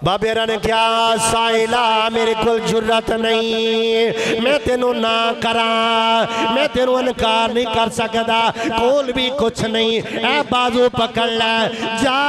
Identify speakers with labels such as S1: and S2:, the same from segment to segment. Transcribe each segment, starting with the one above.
S1: बाबेरा ने क्या साइला मेरे को जुर्रत नहीं, मैं तेनों ना करा, मैं तेनों इनकार नहीं कर सकता, कोल भी कुछ नहीं, ए बाजू पकड़ ले, जा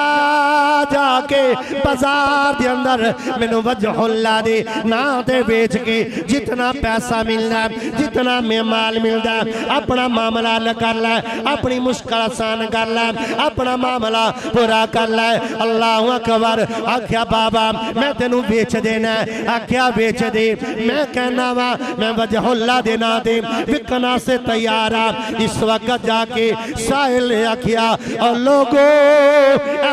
S1: जाके बाजार के अंदर मैनू वजहुल्लाह दे ना ते बेच के जितना पैसा मिलना, जितना में माल मिलता, अपना मामला हल कर ले, अपनी मुश्किल आसान कर ले, अपना मामला पूरा कर ले। अल्लाहु अकबर। आख्या बाबा मैं तेनू बेच देना, आख्या बेच दे, मैं कहना वा मैं वजहुल्लाह दे ना दे विकना से तैयार आ। इस वक्त जाके साहिल ने आख्या और लोगो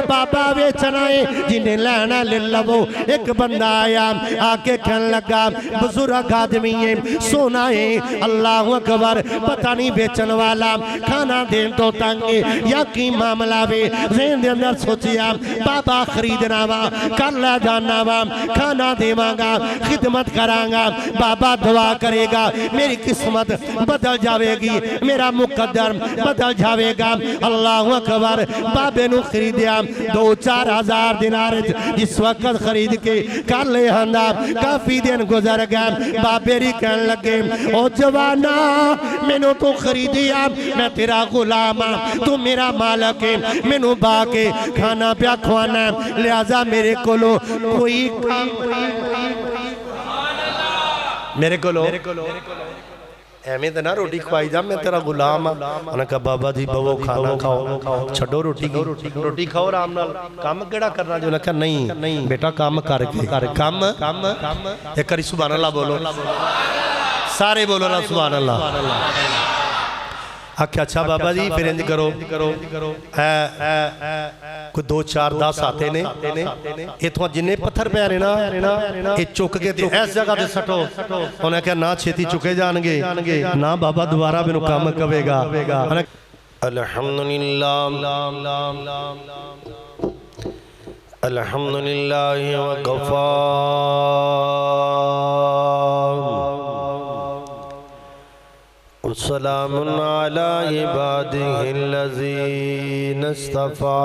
S1: बाबा बेचना है, जिन्हें लेना ले लवो। एक बंदा आया आके कहने लगा बुजुर्ग आदमी है, सोना है, अल्लाह अकबर, पता नहीं बेचने वाला खाना देन तो तंग या की मामला वे। ज़हन दे अंदर सोचिया बाबा खरीदना वा, कर ला जाना वा, खाना देवांगा, खिदमत करांगा, बाबा दुआ करेगा, मेरी किस्मत बदल जाएगी, मेरा मुकद्दर बदल जाएगा। अल्लाह अकबर। बाबे नू खरीदिया 2-4 हज़ार दिनार जिस वक्त खरीद के कर ले आंदा। काफी दिन गुजर गए, बाबे री कहन लगे ओ जवाना मैनू तू खरीदिया, मैं तेरा गुलाम हाँ, तू मेरा मालक है, मैनू बा के खाना प्या खुआना, लिहाजा मेरे कोलो कोई काम मेरे कोलो एवें तो ना रोटी खुआई जा, मैं तेरा गुलाम हाँ। उन्हें कहा बाबा जी बवो खाना खाओ, छड़ो रोटी रोटी खाओ आराम नाल, काम केड़ा करना जो। उन्हें कहा नहीं बेटा काम करके काम काम एक बारी सुभान अल्लाह बोलो, सारे बोलो ना सुभान अल्लाह। आख्या अच्छा बाबा जी फिर इंज करो, कोई 2-4 10 आते ने, इतों जिन्ने पत्थर पै रहे ना ये चुक के इस जगह ते सटो। उन्हें क्या ना छेती चुके जाएंगे ना बाबा दोबारा मैनू काम कवेगा। अल्हम्दुलिल्लाह अल्हम्दुलिल्लाह वकफा सलामुन अला इबादिहिल्लज़ीना इस्तफ़ा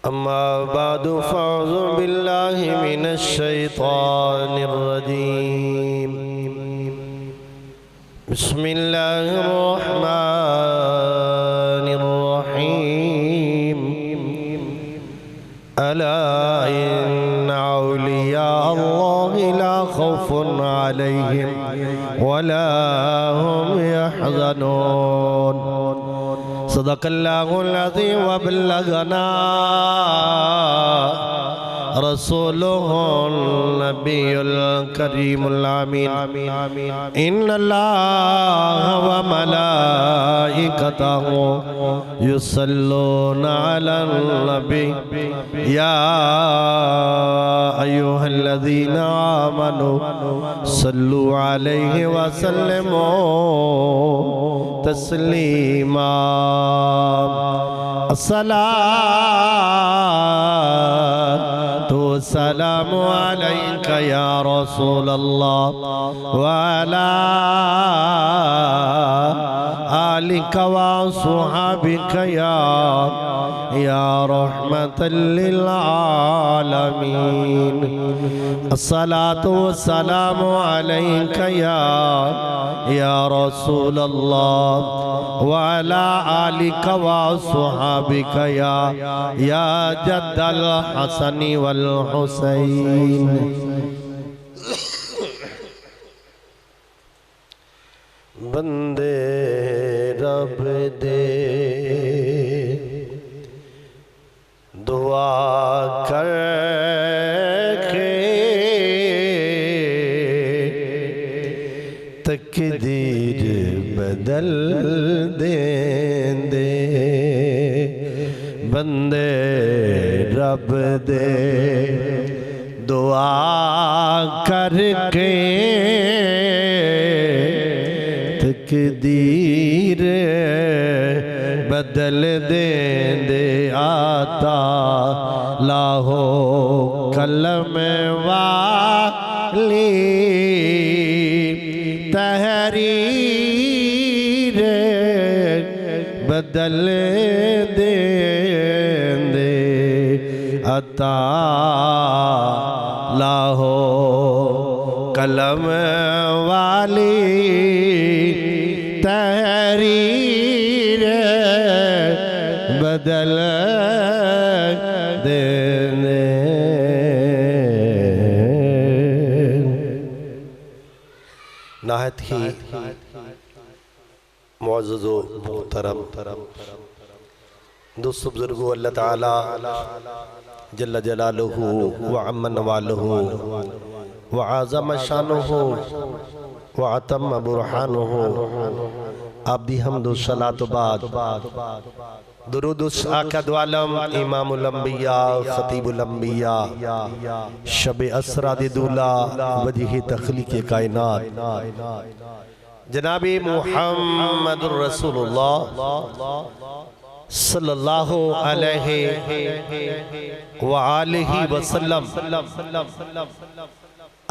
S1: अम्मा बादु फ़अऊज़ु बिल्लाहि मिनश शैतानिर रजीम। बिस्मिल्लाहिर रहमानिर रहीम। अला इन्ना औलिया अल्लाहि ला खौफुन अलैहिम वला हुम यहज़नून। सदक़ल्लाहुल अज़ीम व बल्लगना रसूलुहुन नबियुल करीमुल आमीन। इन्नल्लाह व मलाइकतहु युसल्लूना अलन नबी या अय्युहल्लज़ीना आमनू सल्लु अलैहि व सल्लिमू तस्लीमा। अस्सलातु वस्सलामु अलैका या रसूल अल्लाह व अला आलिका व अस्हाबिका या रहमतल लिल आलमीन। अस्सलातु वस्सलामु अलैका या रसूल अल्लाह व अला आलिका व अस्हाबिका या जद्दल हसनी वल हुसैन। बंदे रब दे दुआ कर के तकदीर बदल देंदे। बंदे रब दे दुआ करके तकदीर बदल देंदे। आता लाहो कलम वाली तहरीर बदल देंदे। लाहो कलम वाली तहरीर बदल देने। नाहत ही मुअज़्ज़ज़ो मुहतरम दोस्तों बुजुर्गों, अल्लाह ताला जल्ल जलालुहु व अम्मा नवालुहु व आज़म शानुहु व अतम बुरहानुहु आबदी हम्दु सलातो बाद दुरूदुस आक़द आलम इमामुल अंबिया खतीबुल अंबिया शब असराद दूला वजह तख्लीक़ कायनात जनाबी मुहम्मदुर रसूलुल्लाह सल्लल्लाहु अलैहि व आलिहि वसल्लम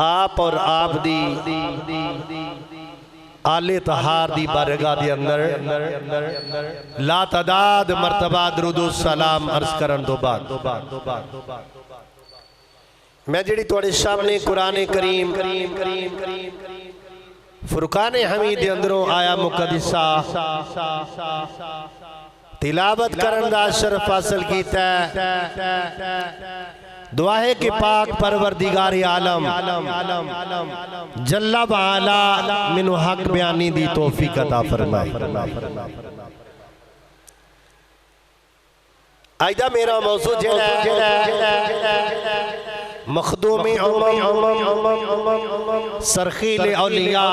S1: आप और आप दी आले तहार दी बारगाह दे अंदर ला तादाद मरतबा दरूदो सलाम अर्ज करन तो बाद मैं जिहड़ी तुहाडे सामने कुरान करीम फुरकान हमीद दे अंदरों आया मुकद्दसा तिलावत करन दा शरफ हासिल कीता। दुआ है कि पाक परवरदिगार आलम जल्ला व आला मिनु हक बयानी दी तौफीक अता फरमाए। आइदा मेरा मौजू जेड़ा मखदूम सरखील औलिया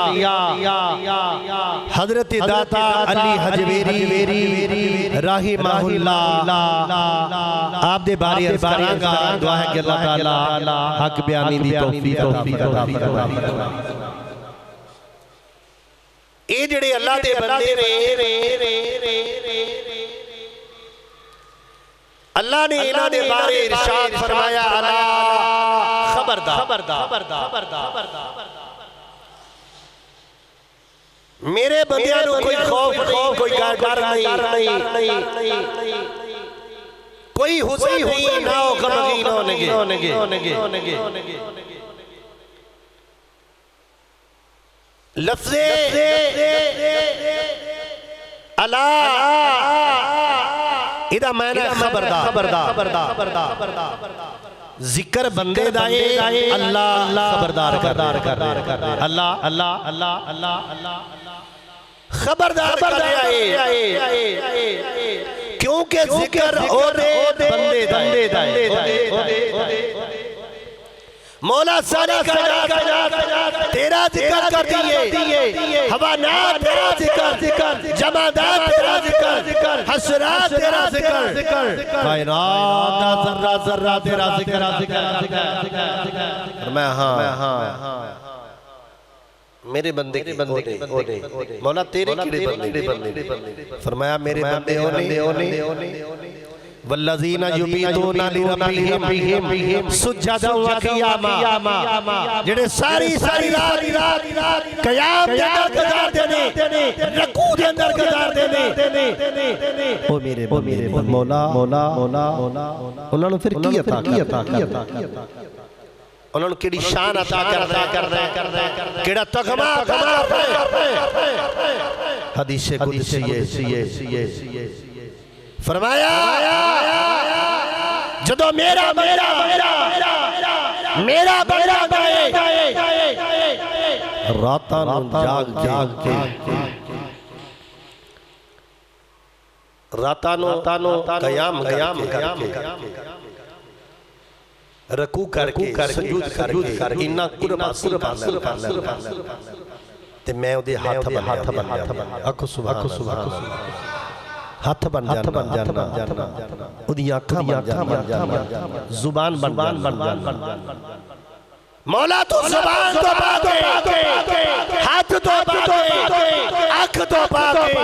S1: हजरत दाता अली हजवेरी राहिमहुल्लाह आप दे बारे अर्ज़ करांगा। दुआ है कि अल्लाह ताला हक बयानी दी तौफीक अता फरमाए। ए जेड़े अल्लाह दे बंदे ने अल्लाह ने इन्हां दे बारे इरशाद फरमाया अला खबरदार मेरे बंदियां नूं कोई खौफ नहीं, कोई डर नहीं, कोई हुज़न नहीं, ना गमगीन होंगे। लफ्ज़े अला इदा मैंने खबरदार जिक्र बंदे दाए अल्लाह खबरदार कर अल्लाह खबरदार कर क्योंकि जिक्र ओदे बंदे दाए मौला सारी कायनात तेरा जिक्र करती है, हवानात तेरा जिक्र, जमादात तेरा जिक्र, हशरात तेरा जिक्र, कायनात जर्रा जर्रा तेरा जिक्र। मैं हाँ मेरे बंदे मौला तेरे बंदे फरमाया मेरे बंदे ओने वल्लज़ीना युबीतूना लिरब्बिहिम सुज्जदन व क़ियामा जेड़े सारी रात क़याम दे अंदर गुज़ारदे ने, रुकू दे अंदर गुज़ारदे ने। ओ मेरे मौला उन्हां नूं फिर की अता उन्हां नूं केड़ी शान अता करदा केड़ा तगमा करदा। हदीस कुदसी फरमाया जदों मेरा बंदा गाए रातां नूं जाग के रातां नूं क़याम करके रकू करके सजूद करके इन्ना कुर्ब हासिल कर ते मैं उहदे हाथ बन आखो सुभान हाथ बन जाना उदी आँखां बन जाना जुबान बन मौला तो जुबान तो पाके हाथ तो पाके आँख तो पाके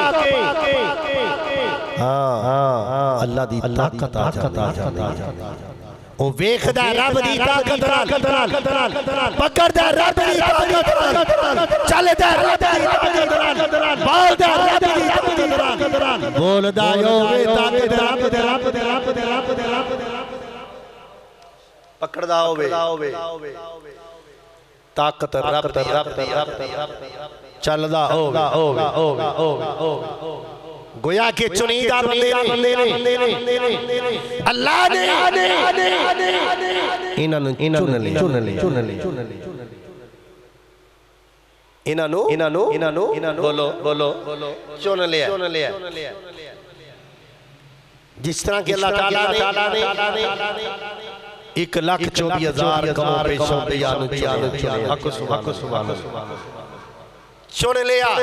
S1: हाँ अल्लाह दी ताकत आ जाती ओ वेखदा रब दी ताकत नाल पकड़दा रब दी ताकत नाल चलदा रब दी ताकत नाल बोलदा रब दी ताकत नाल बोलदा यो वे ताकत रब दे पकड़दा होवे ताकत रब दी चलदा होवे गोया के चुनीदा बंदे ने अल्लाह ने इन्हां नूं चुन बोलो चुन लिया जिस तरह के अल्लाह ताला ने 1,24,000 कौम पेशों चुन लिया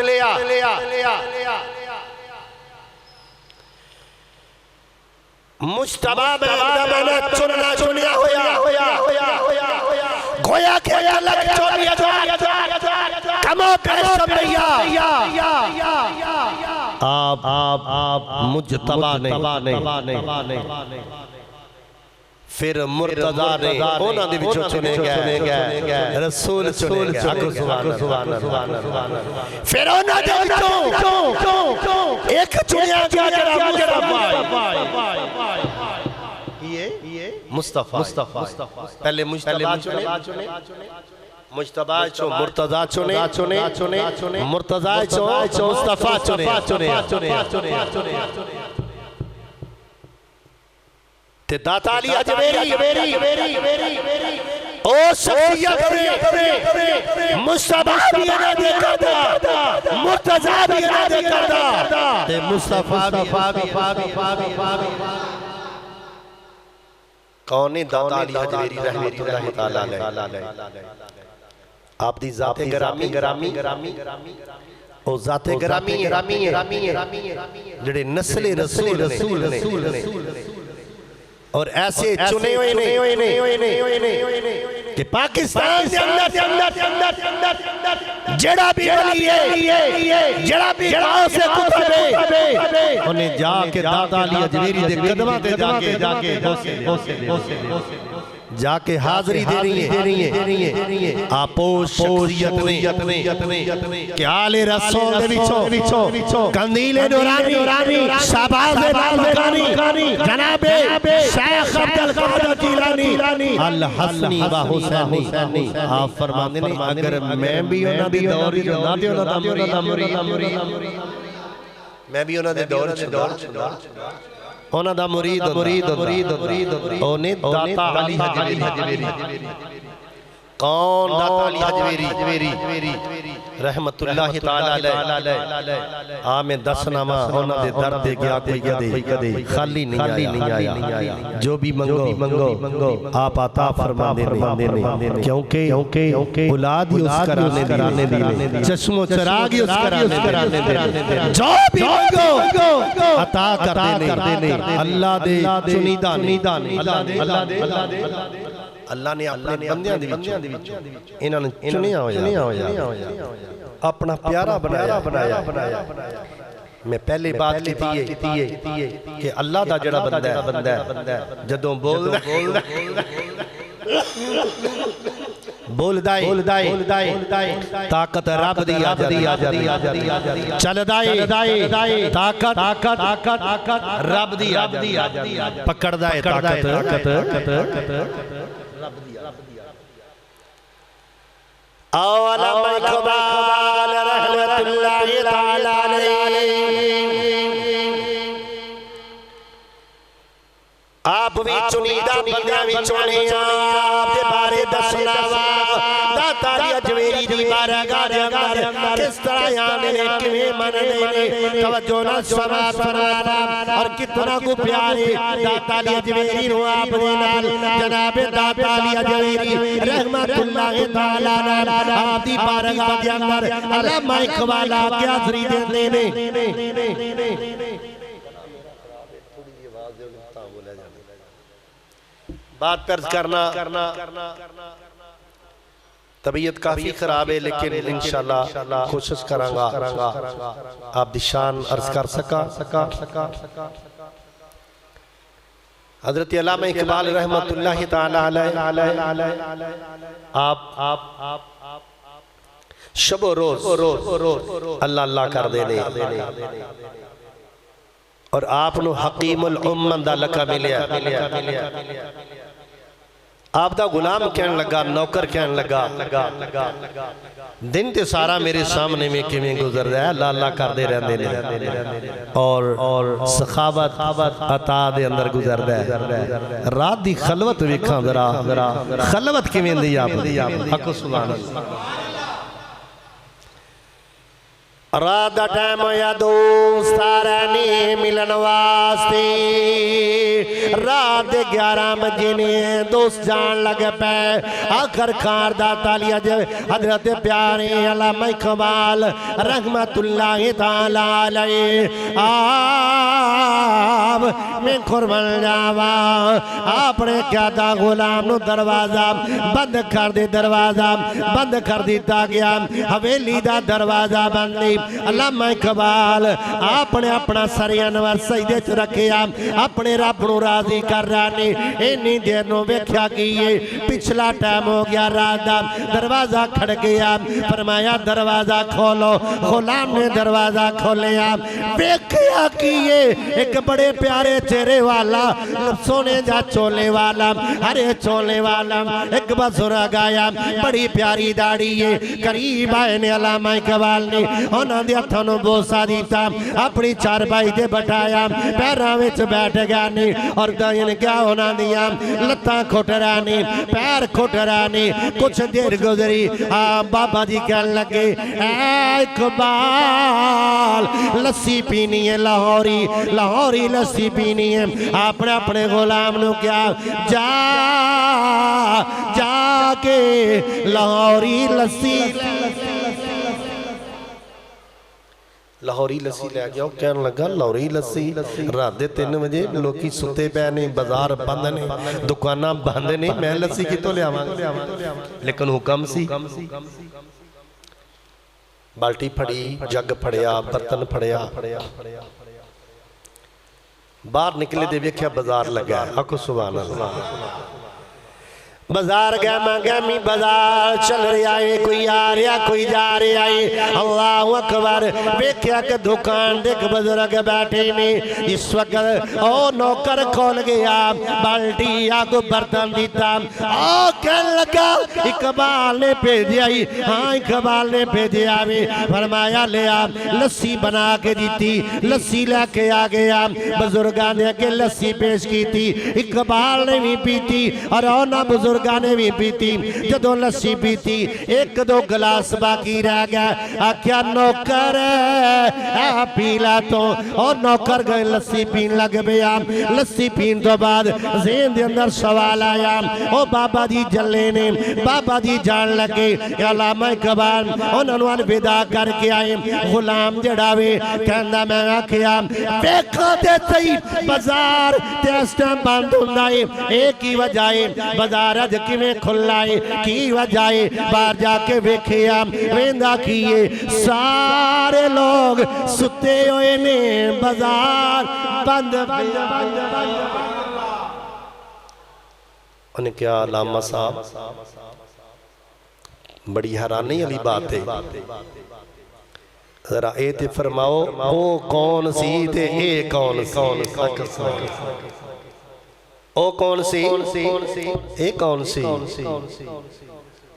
S1: मुस्तबा मैंने चुनना चुनिया होया गोया के 1,24,000 कमो पेशों आप मुजतबा ने फिर मुर्तजा ने उन्हां दे विचों चुने गए रसूल चुने गए सुभान अल्लाह फिर उन्हां दे विचों एक चुनिया गया जेड़ा ये मुस्तफा पहले मुस्तफा चुने मुस्तफा चो मुर्तजा चुने मुर्तजा चो मुस्तफा चुने ते दाता अली अजमेरी ओ शख्सियत ने मुस्तफा भी ना देखा था मुर्तजा भी ना देखा था ते मुस्तफा भी कौन है दाता अली अजमेरी रहमतुल्लाह तआला अलैह आप दी जाते गरामी ओ जाते गरामी जेड़े नस्ले रसूल ने और ऐसे चुने हुए ने कि पाकिस्तान के अंदर जेड़ा भी वली है जेड़ा भी गांव से कुतबे उन्हें जाके दाता अली अजमेरी दे कदमां ते जाके हाजिरी देनी है आपोश शख्सियत ने कि आले रसूल दे विचों कंदीले नूरानी शाहबाज बालकानी जनाबे शेख अब्दुल कादिर जिलानी अल हसनी व हुसैनी आप फरमाते ने अगर मैं भी उन्हां दी दौर च हुंदा ते उन्हां दा मुरीद मैं भी उन्हां दे दौर च उन्हां दा मुरीद ओने दाता अली अजमेरी कौन दाता अली अजमेरी रहमतुल्लाह तआला अलैह आ मैं दसना वा उन्हां दे दर ते गया कोई कदे खाली नहीं आया जो भी मंगो आप अता फरमांदे ने क्योंकि औलाद ही उस कराने दी चश्मो चिराग ही उस कराने दी जो भी मंगो अता करते ने अल्लाह दे चुनीदा ने अल्लाह ने अपने बंदियां दे विचों इन्हां नूं चुनिया होया अपना प्यारा बनाया मैं पहले बात की कि अल्लाह दा जड़ा बंदा है जदों बोलदा ताकत रब दी आ जाती चलदा ताकत रब दी आ जाती पकड़दा है ताकत रब दी औलम इकबाल रहमतुल्लाह तआला आप भी चुनीदा बंदियां विचों ने आप दे बारे दसना वा दाता अली अजमेरी दी बारगाह दे अंदर किस तरह आने ने किवें मनने ने तवज्जो ना फरमाना और कितना को प्यारे दाता अली अजमेरी नु आप दे नाल जनाब दाता अली अजमेरी रहमतुल्लाह तआला आप दी बारगाह दे अंदर अल्लामा इकबाल आके हाज़री देंदे ने बात कर्ज करना तबीयत काफी खराब है लेकिन इंशाल्लाह कोशिश करांगा आप दी शान अर्ज कर सका हजरत अल्लामा इकबाल रहमतुल्लाह तआला अलैह आप शबो रोज अल्लाह अल्लाह कर देने और आप नु हकीमुल उम्मत दा लक़ब मिलिया आपदा गुलाम कहन लगा, नौकर कहन लगा, दिन ते सारा मेरे सामने में किवें गुजर रहा है, लाला करते रहते ने और सखावत अता दे अंदर गुजरदा है। रात दी खलवत वेखां जरा खलवत किवें दी आप हक सुभान अल्लाह। रात का टाइम होया, दोस्त सारे ने मिलन वास्ते। रात के 11 बजे ने दोस्त जान लग पे। आखिरकार दातालिया हजरत प्यारे अल्लामा इकबाल रहमतुल्लाह तआला अलैह आप मैं कुर्बान जावा अपने क्यादा गुलाम नु दरवाजा बंद कर दे। दरवाजा बंद कर दिता गया, हवेली दा दरवाजा बंद नहीं। अल्लामा इकबाल आपने अपना सर अनवर सजदे च रखिया, अपने रब नूं राजी कर रहा ने। इन्नी देर नूं वेख्या कि ये पिछला टाइम हो गया, रात दा दरवाजा खड़ गया। फरमाया दरवाजा खोलो। गुलाम ने दरवाजा खोलिया, वेख्या कि ये एक बड़े प्यारे चेहरे वाला, सोने जा चोले वाला, हरे चोले वाला एक बुजुर्ग आया, बड़ी प्यारी दाढ़ी है। करीब आए ने अल्लामा इकबाल ने उन्होंने हथों नूं बोसा दिता, अपनी चारपाई ते बिठाया, पैरों विच बैठ गया ने और दयन क्या होना दिया लत्तां खुट रहा ने, पैर खुट रहा ने। कुछ देर गुजरी, बाबा जी कहने लगे ऐ इकबाल लस्सी पीनी है, लाहौरी लाहौरी लस्सी पीनी है। आपने अपने गुलाम नूं क्या जा जाके लाहौरी लस्सी लाहौरी लस्सी लै गया। कहने लगा लाहौरी लस्सी रात के 3 बजे लोग सुते पे ने, बाजार बंद ने, दुकाना बंद ने, मैं लस्सी कितों लियावां? लेकिन हुक्म सी। बाल्टी फड़ी, जग फड़िया, बर्तन फड़िया, बाहर निकले तो वेख्या बाजार लगा। हक सुभान अल्लाह। बाजार गहमा गहमी बाजार चल रहा है, कोई आ रहा कोई जा रहा है। अल्लाह अकबर। वेख्या कि दुकान दे बुजुर्ग बैठे ने। इस वक्त ओ नौकर खोल गया, बाल्टी आगो बर्तन दिता। ओ कहने लगा इकबाल ने भेजा ही, हाँ इकबाल ने भेजा वे। फरमाया ले आ, लस्सी बना के दी, लस्सी लैके आ गया। बुजुर्गों ने अगे लस्सी पेश की थी, इकबाल ने भी पीती और उन्होंने बुजुर्ग ने भी पीती। जदों लस्सी पीती, 1-2 गिलास बाकी रह गया। आख्या नौकर पीला तो, और नौकर गए लस्सी पीन लग गया। लस्सी पीन तो बाद ज़हन दे अंदर सवाल आया, ओ बाबा जी जल्ले ने, बाबा जी जान लगे अल्लामा इकबाल उन्होंने अलविदा करके आए। गुलाम जड़ा वे कहंदा मैं आख्या वेखो ते सही बाजार ते इस टाइम बंद हुंदा है, एक ही वजह है बाजार अज किवें खुला है, की वजह है? बाहर जाके वेखिया वेंदा की है, सारे लोग सुते हुए ने, बाजार बंद। उन्हें क्या अल्लामा साहब बड़ी हैरानी वाली बात है, जरा ए ते फरमाओ वो कौन सी ते ए कौन ओ कौन सी ए कौन सी?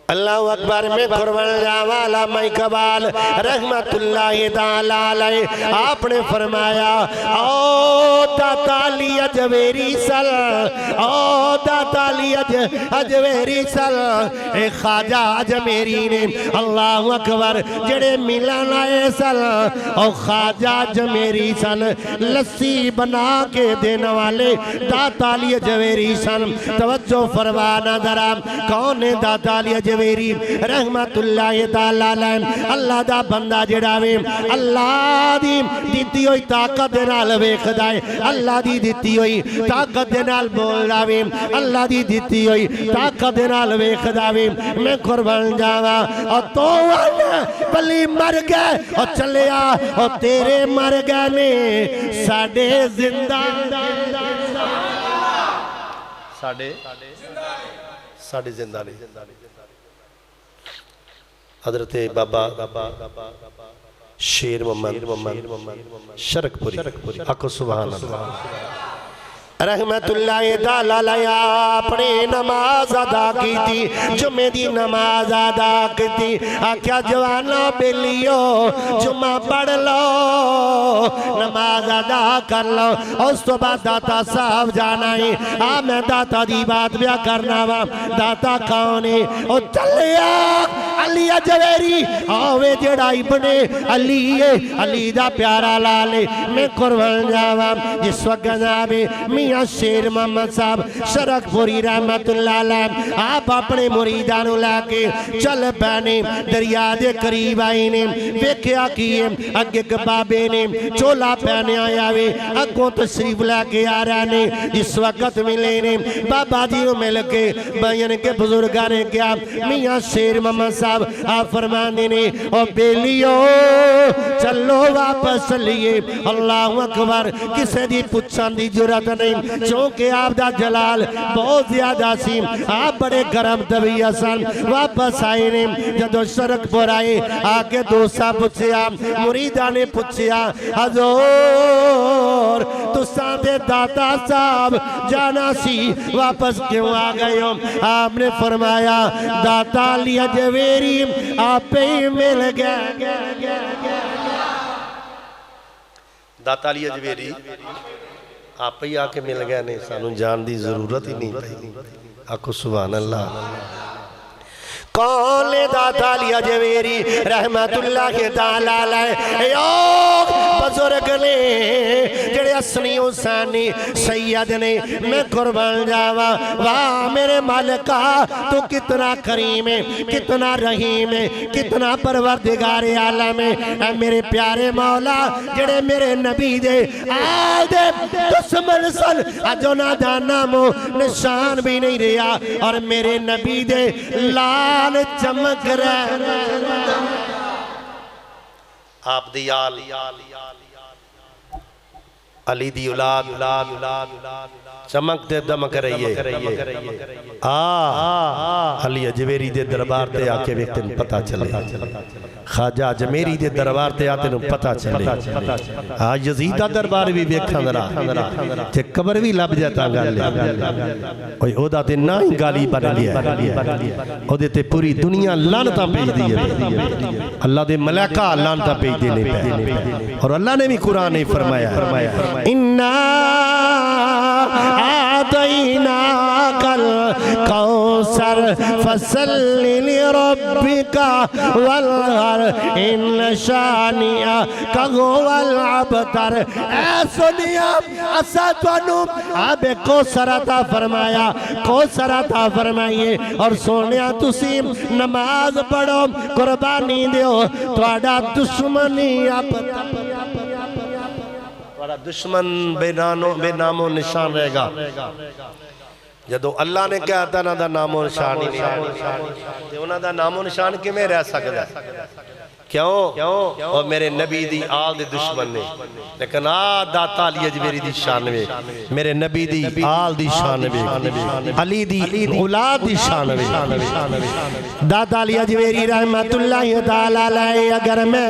S1: अल्लाहु अकबर। में कुर्बान जावा अल्लामा इकबाल रहमतुल्लाह तआला अलैह आपने फरमाया ओ दाताली अजवेरी सल, ओ दाताली अजवेरी सल। ए ख्वाजा अजमेरी ने अल्लाहु अकबर जेड़े मिलन आए सल, ओ ख्वाजा अजमेरी सन, लस्सी बना के देने वाले दाताली अजवेरी सन। तवज्जो फरमाना जरा, कौन है दाताली अजवेरी रहमतुल्लाह तआला अलैह? अल्लाह दा बंदा जेड़ा वे अल्लाह दी दित्ती हुई ताकत दे नाल वेखदा है, अल्लाह दी दित्ती हुई ताकत दे नाल बोलदा वे, अल्लाह दी दित्ती हुई ताकत दे नाल वेखदा वे। मैं कुर्बान जावा और तो बली मर गए और चलिया और तेरे मर गए ने साडे जिंदा साडे जिंदा नहीं। हजरत बाबा शेर मोहम्मद शरकपुरी, हक सुभान अल्लाह। रहमतुल्लाह ताला अलैह अपने नमाज अदा की थी, जुम्मे दी नमाज अदा की थी। आख्या जवाना बेलियो जुम्मा पढ़ लो, नमाज अदा कर लो। उस तो बाद दाता साहब जाना है। आ मैं दाता दी बात ब्या करना वा। दाता कौन है? ओ चलिया अली जवेरी आवे जड़ा इब्ने अली है, अली दा प्यारा लाल है। मैं कुर्बान जावा जिस वक्त जनाबे मियां शेर मोहम्मद साहब शरकपुरी रहमतुल्लाह अलैह आप अपने मुरीदां नूं लैके चल पैने दरिया दे करीब आए ने। वेख्या कि अगे एक बाबे ने चोला पहनिया आवे, अगों तशरीफ लैके आ रहे ने। जिस वक्त मिले ने बाबा जी नूं मिल के बयान के बुजुर्गां ने कहा मियां शेर मोहम्मद साहब आप फरमांदे ने ओ बेलियो चलो वापस चलिए। अल्लाह अकबर। किसी की पुछण की जरूरत नहीं क्योंकि आपका जलाल बहुत ज्यादा सी। आप बड़े गर्म तबीयत सन। वापस आए ने जदों शरकपुर आए आके दोस्ता पूछया मुरीदा ने पूछया हजूर तुसां दे दाता साहब जाना सी वापस क्यों आ गए हो? आपने फरमाया दाता अली जवेरी आपे ही मिल गया। दाता अली जवेरी आप ही आके मिल गए ने, सानू जान की जरूरत ही नहीं पई। आखो सुभान अल्लाह। कौन है दाता अली जवेरी रहमतुल्लाह ताला अलैह? बुजुर्ग ने जेड़े असली हुसैनी सैयद ने। मैं कुर्बान जावा वाह मेरे मालिका तू कितना करीम है, कितना रहीम है, कितना परवरदिगार आलम है। मेरे प्यारे मौला जेड़े मेरे नबी दे आदे दुश्मन सन अज उन्हां दा नामो निशान भी नहीं रहा और मेरे नबी दे लाल चमक रहा। आप दी आल अली दी औलाद चमकते दमक रही है। अली अजमेरी दे दरबार ते आके वे तेन पता चले, ख्वाजा अजमेरी दे दरबार ते आते पता चले। हाँ यजीद दा दरबार भी वेखा जरा जे कबर भी लभ जाता गल ओए ओदा ते ना ही गाली बन लिया। ओदे ते पूरी दुनिया लानतां भेजदी है। अल्लाह दे मलाइका लानतां भेजदे ने और अल्लाह ने भी कुरान में फरमाया इन्ना आतैना कल कौसर फसल्लि लिरब्बिका वन्हर इन शानिया का हुवल अबतर। ऐ सुनिया असा तुहानू आबे कौसर अता फरमाया, कौसर अता फरमाइए और सोनिया तुसी नमाज पढ़ो कुर्बानी दियो तुहाडा दुश्मन ही दुश्मन बेनामो निशान रहेगा। जदों अल्लाह ने कहा था ना नामो निशान ही नहीं, उन्होंने नामो निशान किवें रह सकदा? क्यों? और मेरे नबी दी आल दे दुश्मन ने। लेकिन आ दाता अली अजमेरी दी शान वे, मेरे नबी दी आल दी शान वे, अली दी औलाद दी शान वे। दाता अली अजमेरी रहमतुल्लाह ताला अलैह अगर मैं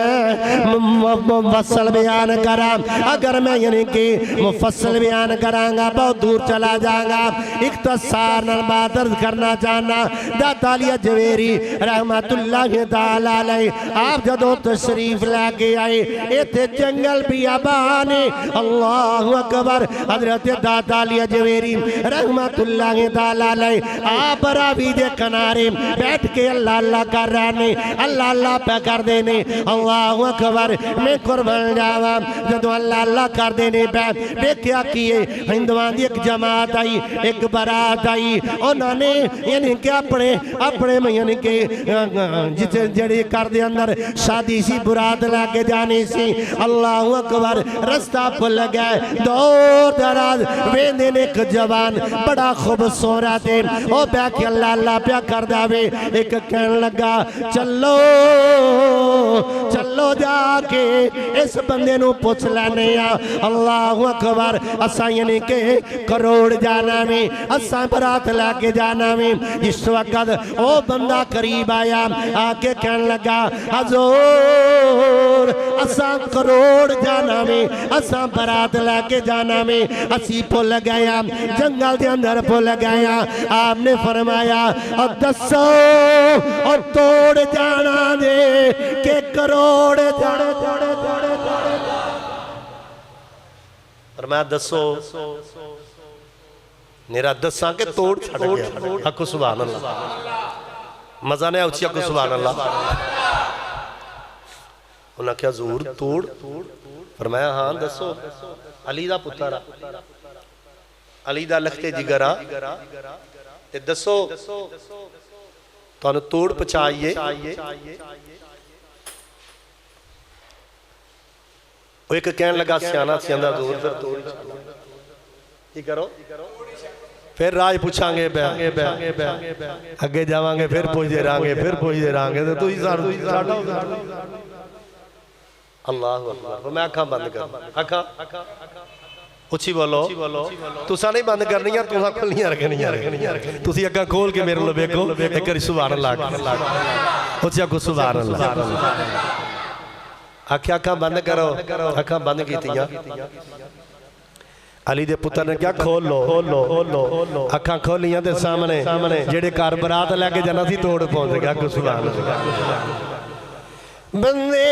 S1: मुफस्सल बयान करा, अगर मैं यानी कि मुफस्सल बयान करांगा बहुत दूर चला जाऊंगा। इख्तिसार नाल बात अर्ज करना चाहना दाता अली अजमेरी रहमतुल्लाह ताला अलैह आप जदों तशरीफ लैके आए इत्थे जंगल बियाबान अल्लाहु अकबर। हजरत दाता अली अजमेरी रहमतुल्लाह ताला अलैह आप रावी दे किनारे बैठ के अल्लाह अल्लाह कर रहे ने, अल्लाह अल्लाह पे कर देने। अल्लाहु अकबर। मैं कुर्बान जावा जदों अल्लाह अल्लाह कर देने पे देखिया कि हिंदुआं दी एक जमात आई, एक बारात आई। उन्होंने यानी कि अपने अपने यानी कि जिस जड़े घर दे अंदर शादी सी बुरात लैके जानी सी। अल्लाहु अकबर। रास्ता भुल गए, दूर दराज वेंदे ने एक जवान बड़ा खूबसूरत है ओ बैठ अल्लाह अल्लाह प्या कर दावे। एक कहन लगा चलो चलो चलो जाके इस बंदे नू पुछ लैने अल्लाहु अकबर असा यानी के करोड़ जाना में असा बरात लैके जाना में। इस वक्त ओ बंदा करीब आया आके कहने लगा हजूर असा करोड़ जाना में असा बरात लैके जाना में असी भुल गया जंगल के अंदर भुल गया। आपने फरमाया और दसो और तोड़ जाना दे के करोड़ जाने फरमाया दसो मेरा दसा के तोड़ छड़ गया। आखो सुभान अल्लाह मजा नहीं उची आखो सुभान अल्लाह। उन्हें क्या जरूर तोड़ फरमाया हाँ दसो अली दा पुत्र अली दा लखते जिगरा ते दसो तुहानू तोड़ पहुंचाइए। एक कहन लगा सियाना सियाना दूर तोड़ की करो फिर राज पूछांगे अगे जावांगे फिर पुछदे रहांगे फिर पुछदे रहांगे तो तुसीं अल्लाह अकबर। मैं अखा बंद कर अखा उची बोलो तुसा नहीं बंद करनियां तुसा खुलियां रखनियां तुसी अखा खोल के मेरे लो देखो एक बार सुभान अल्लाह उची आखो सुभान अल्लाह। आख्या अखा बंद करो अखा बंद कीतियां। अली दे पुत्र ने क्या खोल लो अखा खोलियां ते सामने जेड़े घर बरात लैके जाना सी तोड़ पहुंच गया। आखो सुभान अल्लाह। बंदे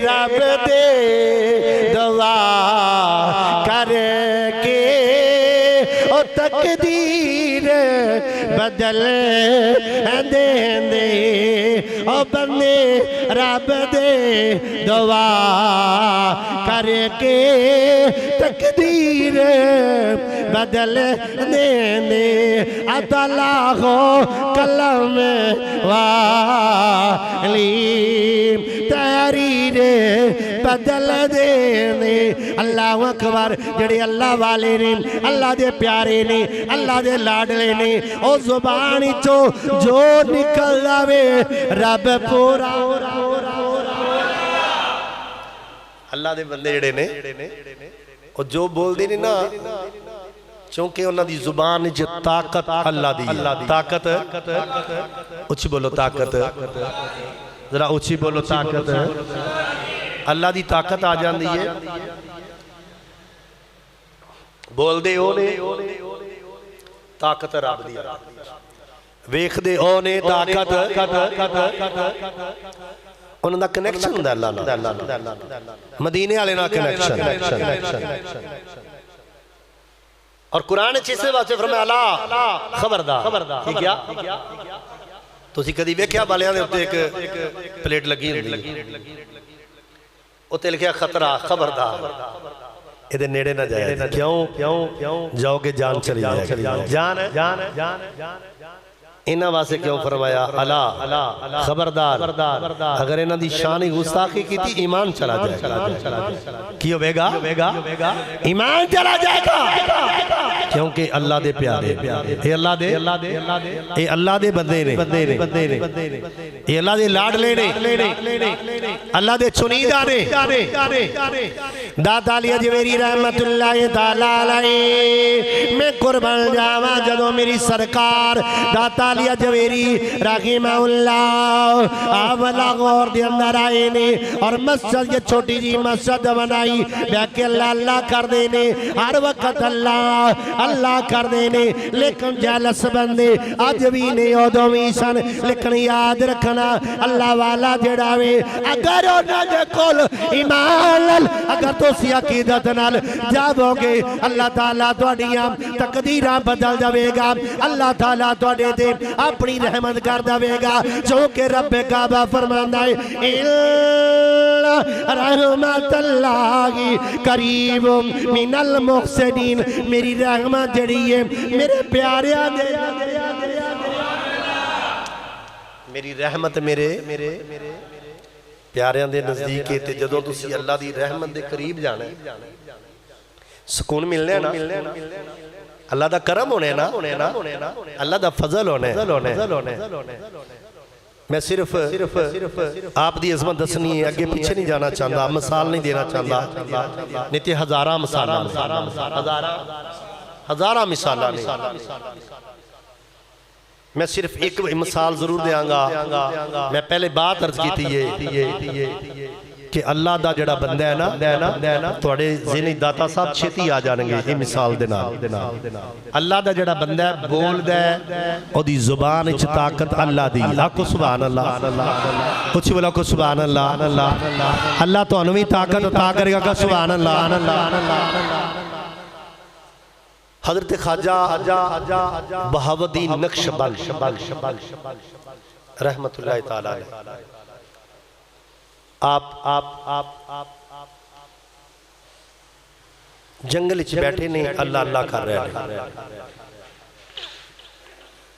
S1: रब दे दुआ करके ओ तकदीर बदल देंदे ओ बंदे रब दे दुआ करके तकदीर बदल देंदे अतला हो कलम वाली तहरीर बदल देने। अल्लाह अकबर जेड़े अल्लाह वाले ने अल्लाह दे प्यारे ने अल्लाह दे लाडले ने ओ जुबान चो जो निकल जावे रब पूरा अल्लाह दे बंदे जेड़े ने ओ जो बोलदे ने ना क्योंकि उन्हां दी जुबान च ताकत अल्लाह दी ताकत उच्ची बोलो ताकत जरा उच्ची बोलो ताकत अल्लाह दी ताकत आ जाती है। बोलदे ओ ने ताकत रब दी वेखदे ओ ने ताकत उन्हां दा कनेक्शन हुंदा अल्लाह नाल मदीने वाले नाल कनेक्शन। और कुरान च इस वास्ते फरमाया अला खबरदार ठीक है तुसी कदी वेख्या बालियां दे उत्ते एक प्लेट लगी हुंदी उत्ते लिखिया खतरा खबरदार इहदे नेड़े ना जाए क्यों जाओगे जान चली जाएगी जान इन्हां वास्ते क्यों फरमाया अला खबरदार अगर इन्हां दी शान गुस्ताखी की ईमान चला जाएगा। की होगा ईमान चला जाएगा क्योंकि अल्लाह दे प्यारे ये अल्लाह दे बंदे ने ये अल्लाह दे लाडले ने अल्लाह दे चुनीदा ने। दाता अली अजमेरी रहमतुल्लाह तआला अलैहि मैं कुर्बान जावा जदों मेरी सरकार दाता अली अजमेरी रहमहुल्लाह आवला गौर दे अंदर आए ने और मस्जिद ये छोटी जी मस्जिद बनाई बैके अल्लाह कर देने हर वक्त अल्लाह कर देने। लेकिन जलस बंदे अज भी ने उदों भी सन लेकिन याद रखना अल्लाह वाला जेड़ा वे अगर उन्होंने कोल ईमान अगर तुसी अकीदत नाल जाओगे अल्लाह ताला तुहाडियां तकदीरां बदल देगा। अल्लाह ताला तुहाडे ते अपनी रहमत कर देगा जो कि रब काबा फरमांदा है रहमतुल्लाहि करीब मिनल मुहसिनीन मेरी रहमत जड़ी है मेरे प्यारिया दे मेरी रहमत मेरे प्यारियां दे नजदीक है ते जदों तुसी अल्लाह दी रहमत दे करीब जाना सुकून मिलने ना अल्लाह दा करम होने ना अल्लाह दा फजल होने मैं सिर्फ आप दी अजमत दसनी है, अगे पीछे नहीं जाना चाहता, मिसाल नहीं देना चाहता, नहीं तो हज़ारा मिसाल हज़ारा मिसाल ने। मैं सिर्फ एक मिसाल जरूर देंगा। मैं पहले बात अर्ज की थी कि अल्लाह दा जड़ा बंदा है ना थोड़े ज़हनी दाता साहब छेती आ जाएंगे ये मिसाल दे नाल। अल्लाह दा जड़ा बंदा है बोलदा है ओदी ज़ुबान विच ताकत अल्लाह दी। आखो सुभान अल्लाह, कुछ बोलो को सुभान अल्लाह। अल्लाह तुहानू भी ताकत अता करेगा का सुभान अल्लाह। हज़रत ख्वाजा बहाउद्दीन नक्शबंद रहमतुल्लाह तआला अलैह आप जंगल च बैठे ने, अल्लाह अल्लाह कर रहे हैं,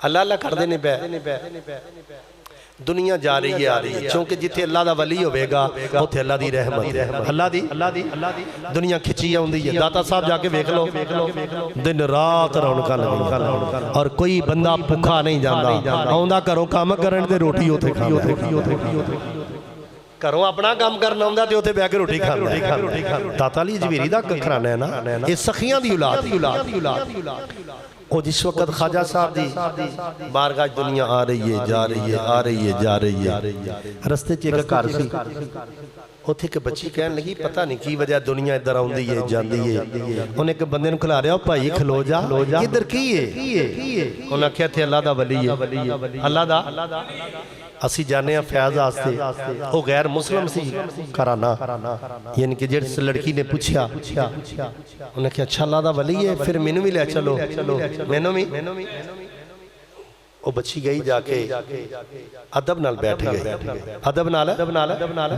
S1: अल्लाह अल्लाह करते ने पै। दुनिया जा रही है आ रही है, क्योंकि जिथे अल्लाह दा वली होगा उथे अल्लाह दी रहमत अल्लाह दी दुनिया खिंची आउंदी है। दाता साहब जाके वेख लो, दिन रात रौनकां लगी और कोई बंदा भुखा नहीं जाता। आउंदा घरों काम करन ते रोटी उथे खांदा, घरों अपना काम करना आउंदा ते उथे बैठ के रोटी खांदा। दाता अली जवेरी दा घराना है ना, ये सखियां दी औलाद। और जिस वक्त ख्वाजा साहब दी बारगाह दुनिया आ रही है जा रही है आ रही है जा रही है, रस्ते च एक घर सी, उत्थे एक बच्ची कहन लगी पता नहीं की वजह दुनिया इधर आउंदी है जांदी है। उन्हें एक बंदे नूं खिला रहा, भाई खलो जा, इधर की है? उन्हें आख्या इत्थे अल्लाह दा वली है। अल्लाह दा असी जाने फैज़ आस्ते, वो गैर मुस्लिम सी घराना, यानी कि जिस लड़की ने पूछा उन्हें क्या अच्छा अल्लाह दा वली है, फिर मैनू भी ले चलो, मैनू भी। वो बच्ची गई जाके अदब नाल बैठ गई, अदब नाल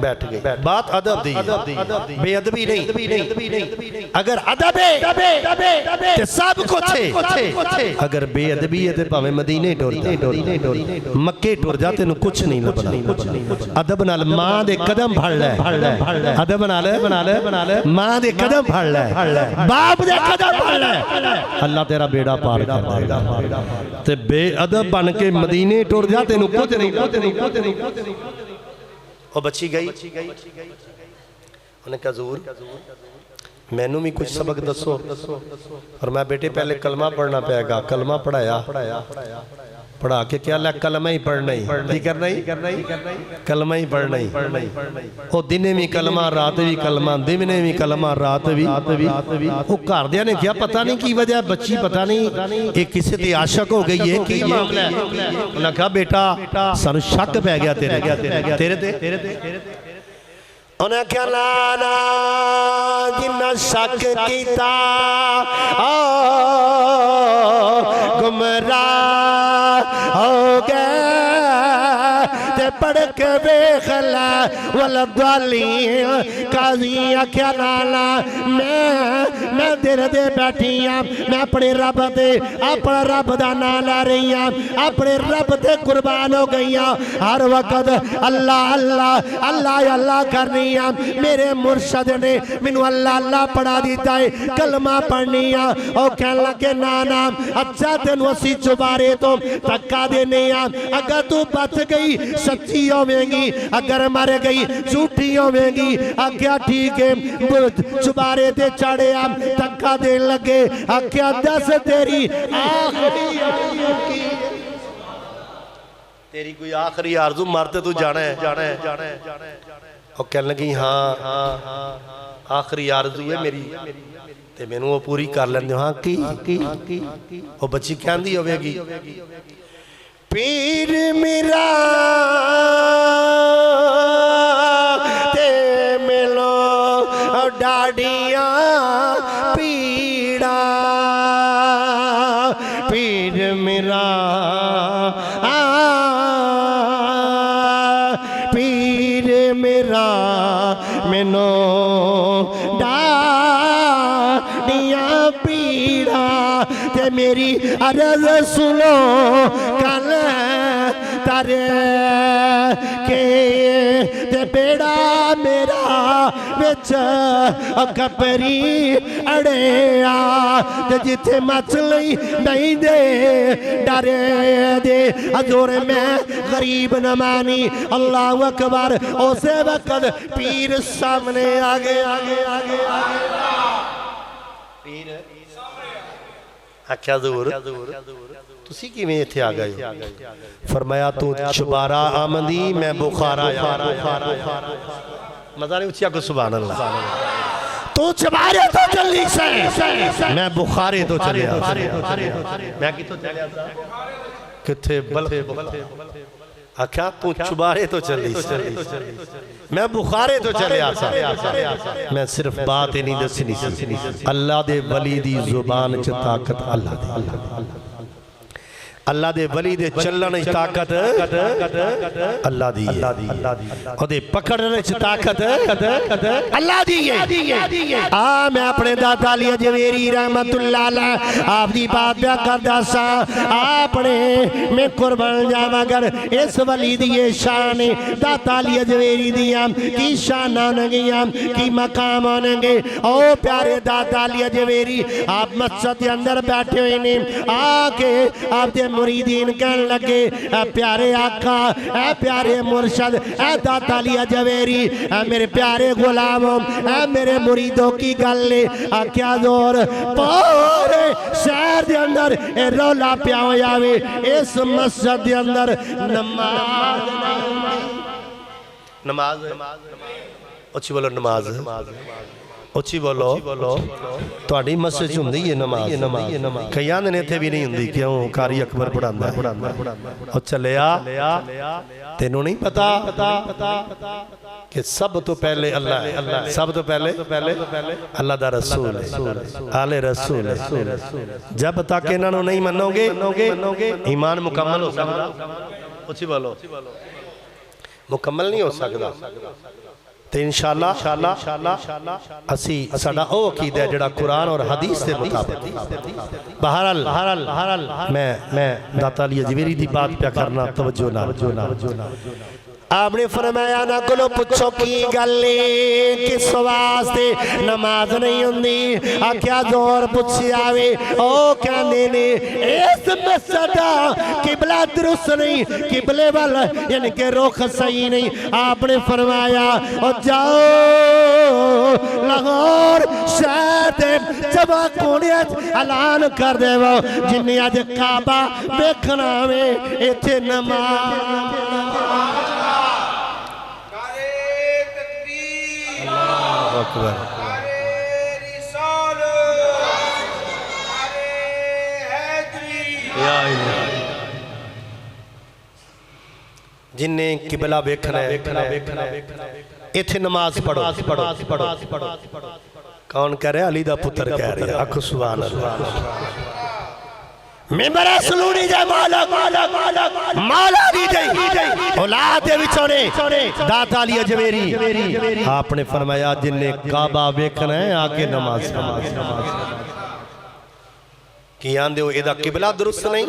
S1: बैठ गई। बात अदब दी, बेअदबी नहीं। अगर अदब है तो सब कुछ है, अगर बेअदबी है तो भावें मदीने टुर जा, मक्के टुर जा, तेनू कुछ नहीं लभना। अदब नाल मां दे कदम फड़ ले, अदब नाल मां दे कदम फड़ ले, बाप दे कदम फड़ ले, अल्लाह तेरा बेड़ा पार कर देगा। ते बेअदब बन के मदीने टुर जा, तेनू कुछ नहीं। वो बच्ची गई, उन्हें कहा ज़रूर मैनू भी कुछ सबक दसो। और मैं बेटे पहले कलमा पढ़ना पेगा, कलमा पढ़ाया, पढ़ा के क्या ला कलमा ही पढ़ना ही करना ही कलमा ही पढ़ना ही। वो दिने भी कलमा रात भी कलमा, दिने भी कलमा रात भी। वो घरदियां ने क्या पता नहीं की वजह, बच्ची पता नहीं ये किसी ते आशक हो गई है, की मामला है। उन्हें कहा बेटा सानू शक पै गया तेरे ते। उन्हें क्या लाना जिन्ना शक किया गुमराह हो गए, पढ़ के बेखला वलदाली काजी आख्या लाला मैं तेरे दे बैठी हाँ, मैं अपने रब दे अपना रब दा नाम ला रही हाँ, अपने रब ते कुर्बान हो गई हाँ। हर वक्त अल्लाह अल्लाह अल्लाह अल्लाह करनी हाँ। मेरे मुर्शद ने मैनू अल्लाह अल्लाह पढ़ा दिता है, कलमा पढ़नी हाँ। और कहने लगे ना अच्छा तेनू असी चुबारे तो धक्का देने हाँ, अगर तू बच गई सच्ची होवेगी, अगर मर गई झूठी होवेगी। आख्या ठीक है, चुबारे ते चढ़े हम धक्का देन लगे। आख्या दस तेरी आखिरी तेरी कोई आखिरी आरज़ू, मरते तू जाना है। और कहने लगी हाँ आखिरी आरज़ू है मेरी, ते मैनू वो पूरी कर लेंदे। हाँ की वो बच्ची कहंदी होवेगी पीर मेरा ते मिलो डाडियां पीड़ा, पीर मेरा पीर मेरा मैनो डाडियां पीड़ा, ते मेरी अर्ज़ सुनो कल तारे के ते बेड़ा मेरा विच कपरी अड़िया ते जिथे मछली नहीं दे डरे दे हजूर मैं गरीब न मानी अल्लाह अकबर उसे वक्त पीर सामने आगे आगे आगे आगे पीर आख्या दूर तुसी किवें इत्थे आ गए फरमाया तू चुबारा आमदी मैं बुखारा मजा नहीं उचिया को सुभान अल्लाह तू चबारे तो चली से मैं बुखारे तो चलिया मैं किथों चलिया सा किथे बल्खे आख्या तू चुबारे तो चली मैं बुखारे तो चलिया सा मैं सिर्फ बात ही नहीं दसनी अल्लाह दे वली दी जुबान च ताकत अल्लाह दे वली दे चलन च ताकत अल्लाह दी है ओदे पकड़ने च ताकत अल्लाह दी है आ मैं अपने दादा अली जवेरी रहमतुल्लाह अलैह आप दी बात क्या करदा सा आपने मैं कुर्बान जावा अगर इस वली दी शान दादा अली जवेरी दी की शान होंगियां की मकाम होंगे ओ प्यारे दादा अली जवेरी आप मस्जिद के अंदर बैठे हुए ने आके आप दे मुरीदीन कहन लगे प्यारे आका ए प्यारे मुर्शद ए दाता अली जवेरी मेरे प्यारे गुलामों मेरे मुरीदों की गल क्या जोर पूरे शहर के अंदर रौला पिया होया वे इस मस्जिद के अंदर नमाज नमाज अच्छी बोलो नमाज उची बोलो तुहाडी मस्जिद च हुंदी है नमाज कई आंदे ने इत्थे भी नहीं हुंदी क्यों कारी अकबर पढ़ांदा ओ चलिया तेनू नहीं पता कि सब तो पहले अल्लाह है सब तो पहले अल्लाह दा रसूल है आले रसूल है जब तक इन्हां नू नहीं मनोगे ईमान मुकम्मल हो सकदा उची बोलो मुकम्मल नहीं हो सकदा ते इंशाअल्लाह असी साडा ओ अकीदा है जिहड़ा कुरान और हदीस के मुताबिक बहरहाल मैं दाता अली जवेरी दी बात पे करना तवज्जो ना आपने फरमाया ना को पुछो की गल किस वास्ते नमाज नहीं हुंदी आख्या जोर पुछया वे ओ कहंदे ने इस मस्जिद दा किबला दुरुस्त नहीं किबले वाल यानी कि रुख सही नहीं आपने फरमाया ओ जाओ लाहौर शहर दे जवा कोने ऐलान कर देवो जिन्ने अज काबा देखना वे इत्थे नमाज जिन्हें किबला वेखना है इत्थे नमाज पढ़ो कौन कह रहा अली दा पुत्र कह रहा अख सुभान अल्लाह मेंबर सलूनी जय मालक माला दी जय औलाद दे विचों ने दाता अली जवेरी आपने फरमाया जिन्ने काबा वेखना है आके नमाज की आंदे हो एदा किबला दुरुस्त नहीं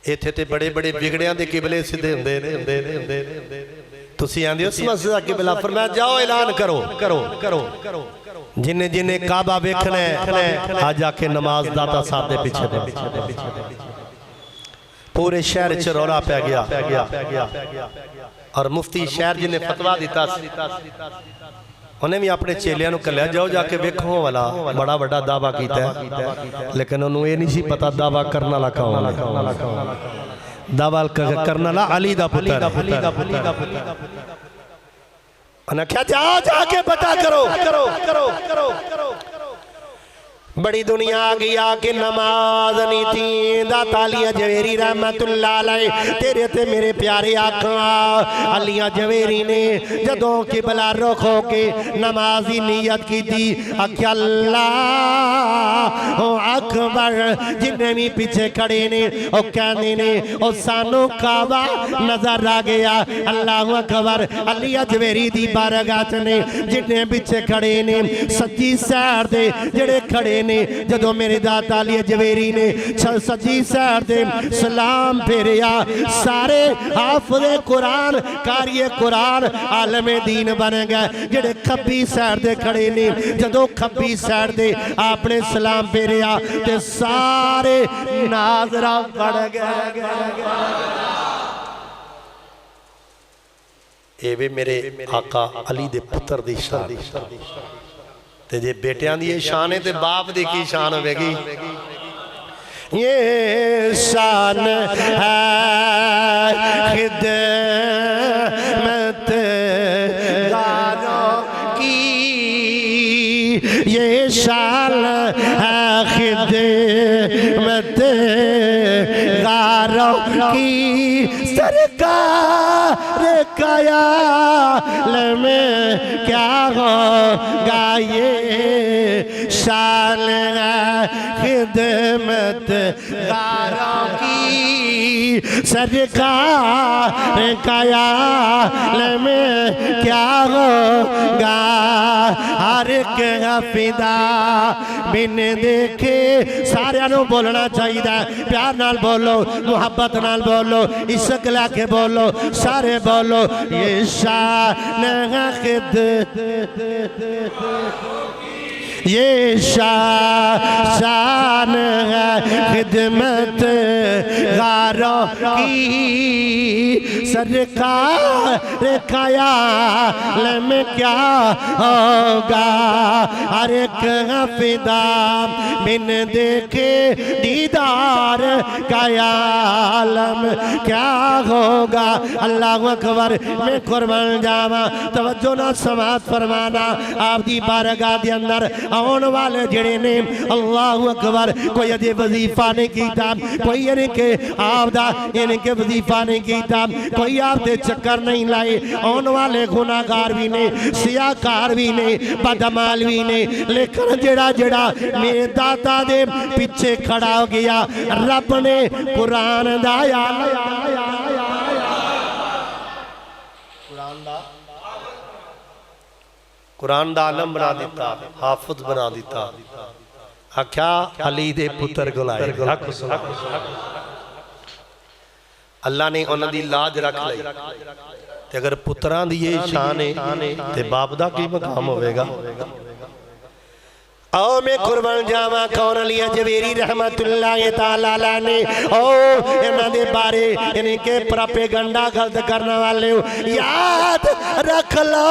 S1: इत्थे ते बड़े बड़े बिगड़ियां दे किबले सीधे हुंदे ने तुसी आंदे हो मस्जिद दा किबला फरमाया जाओ ऐलान करो जिन्हें जिन्हें काबा वेखना है आज आके नमाज दाता साहब दे पीछे पूरे शहर च रौला पै गया और मुफ्ती शहर जिन्हें फतवा दिता उन्हें भी अपने चेलियां नूं कल्लिया जाओ जाके वेखो वाला बड़ा बड़ा दावा कीता है लेकिन उन्होंने ये नहीं सी पता दावा करने वाला कौन है दावा करने वाला अली दा पुत्र क्या जाके पता करो बड़ी दुनिया आ गई आके नमाज नहीं थी दाता अली जवेरी रहमतुल्लाह अलैह तेरे ते मेरे प्यारे आका अली जवेरी ने जदों किबला रुख होके नमाज की नीयत की थी आख्या अल्लाह अकबर जिन्ने भी पीछे खड़े ने ओ कहंदे ने ओ सानू काबा नजर आ गया अल्लाह अकबर अली जवेरी दी बारगाह ने जिन्ने पीछे खड़े ने सच्ची सैर दे जेड़े खड़े ने जदों मेरे दाता अली जवेरी ने सजी सैर दे सलाम फेरिया सारे हाफिज़े कुरान कारिए कुरान आलमे दीन बन गए जेड़े खब्बी सैर दे खड़े ने जदों खब्बी सैर दे आपने सलाम फेरिया ते सारे नाज़रा बढ़ गए। ये वे मेरे आका अली दे पुत्र दी शान ते जे बेटियां दी शान है ते बाप दी की शान होगी। ये शान है खिदमत गारों की, ये शान है खिदमत गारों की, सरकार कयाल में क्या होगा ये शान खिदमत गारों की, सरकार कयाल में क्या होगा। हर एक हफिदा बिन देखे सारे नू बोलना चाहिए प्यार नाल बोलो मुहब्बत नाल बोलो इश्क लाके बोलो सारे बोलो ये शान ये शान है खिदमत गारों की, सरकार ख्याल में क्या होगा। हर एक हफिदा बिन देखे दीदार का आलम क्या होगा। अल्लाह अकबर मैं कुर्बान जावा तवज्जो ना समात फरमाना आप दी बारगाह दे अंदर आने वाले जड़े ने अल्लाह अकबर कोई अजे वजीफा नहीं कीता कोई इनके आपदा इनके वजीफा नहीं कीता कोई आपके चक्कर नहीं लाए आने वाले गुनाहगार भी ने सियाकार भी ने बदमाल भी ने लेकिन जड़ा जड़ा मेरे दाता दे पीछे खड़ा हो गया रब ने कुरान दा कुरान दा आलम बना दिता हाफिज बना दिता आख्या अली दे पुत्र को लाए अल्लाह ने उन्हां दी लाज रख लई ते अगर पुत्रां दी ये शान है ते बाप दा की मकाम होवेगा। आओ मैं कुर्बान जावा कौन अली जवेरी रहमतुल्लाह तआला अलैह ने ओ इन्हां दे बारे इनके प्रोपेगेंडा गलत करने वाले हो याद रख लो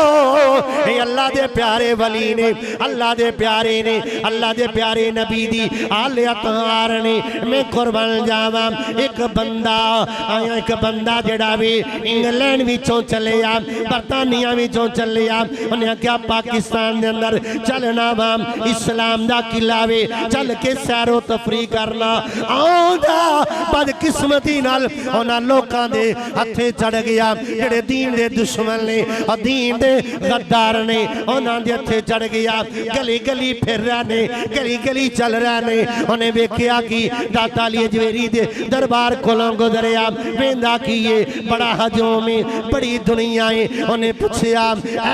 S1: ये अल्लाह दे प्यारे वली ने अल्लाह दे प्यारे ने अल्लाह दे प्यारे नबी दी आले अतहार ने मैं कुर्बान जावा एक बंदा आया एक बंदा जेड़ा भी इंग्लैंड विचों चले आ बरतानिया विचों चले आ उन्हें आख्या पाकिस्तान दे अंदर चलना वा इस्लाम दा किला वे चल के सैरो तफरी करना आउंदा बदकिस्मती नाल उन्हां लोकां दे हथे चढ़ गया जेड़े दीन दे दुश्मन ने और दीन दे गद्दार ने उन्हां दे हथे चढ़ गया गली गली फिर रहे ने गली गली चल रहे ने उन्हें वेख्या कि दाता अली जवेरी दे दरबार कोलों गुजरिया वेंदा की ये बड़ा हजूम है बड़ी दुनिया है उन्हें पूछया ऐ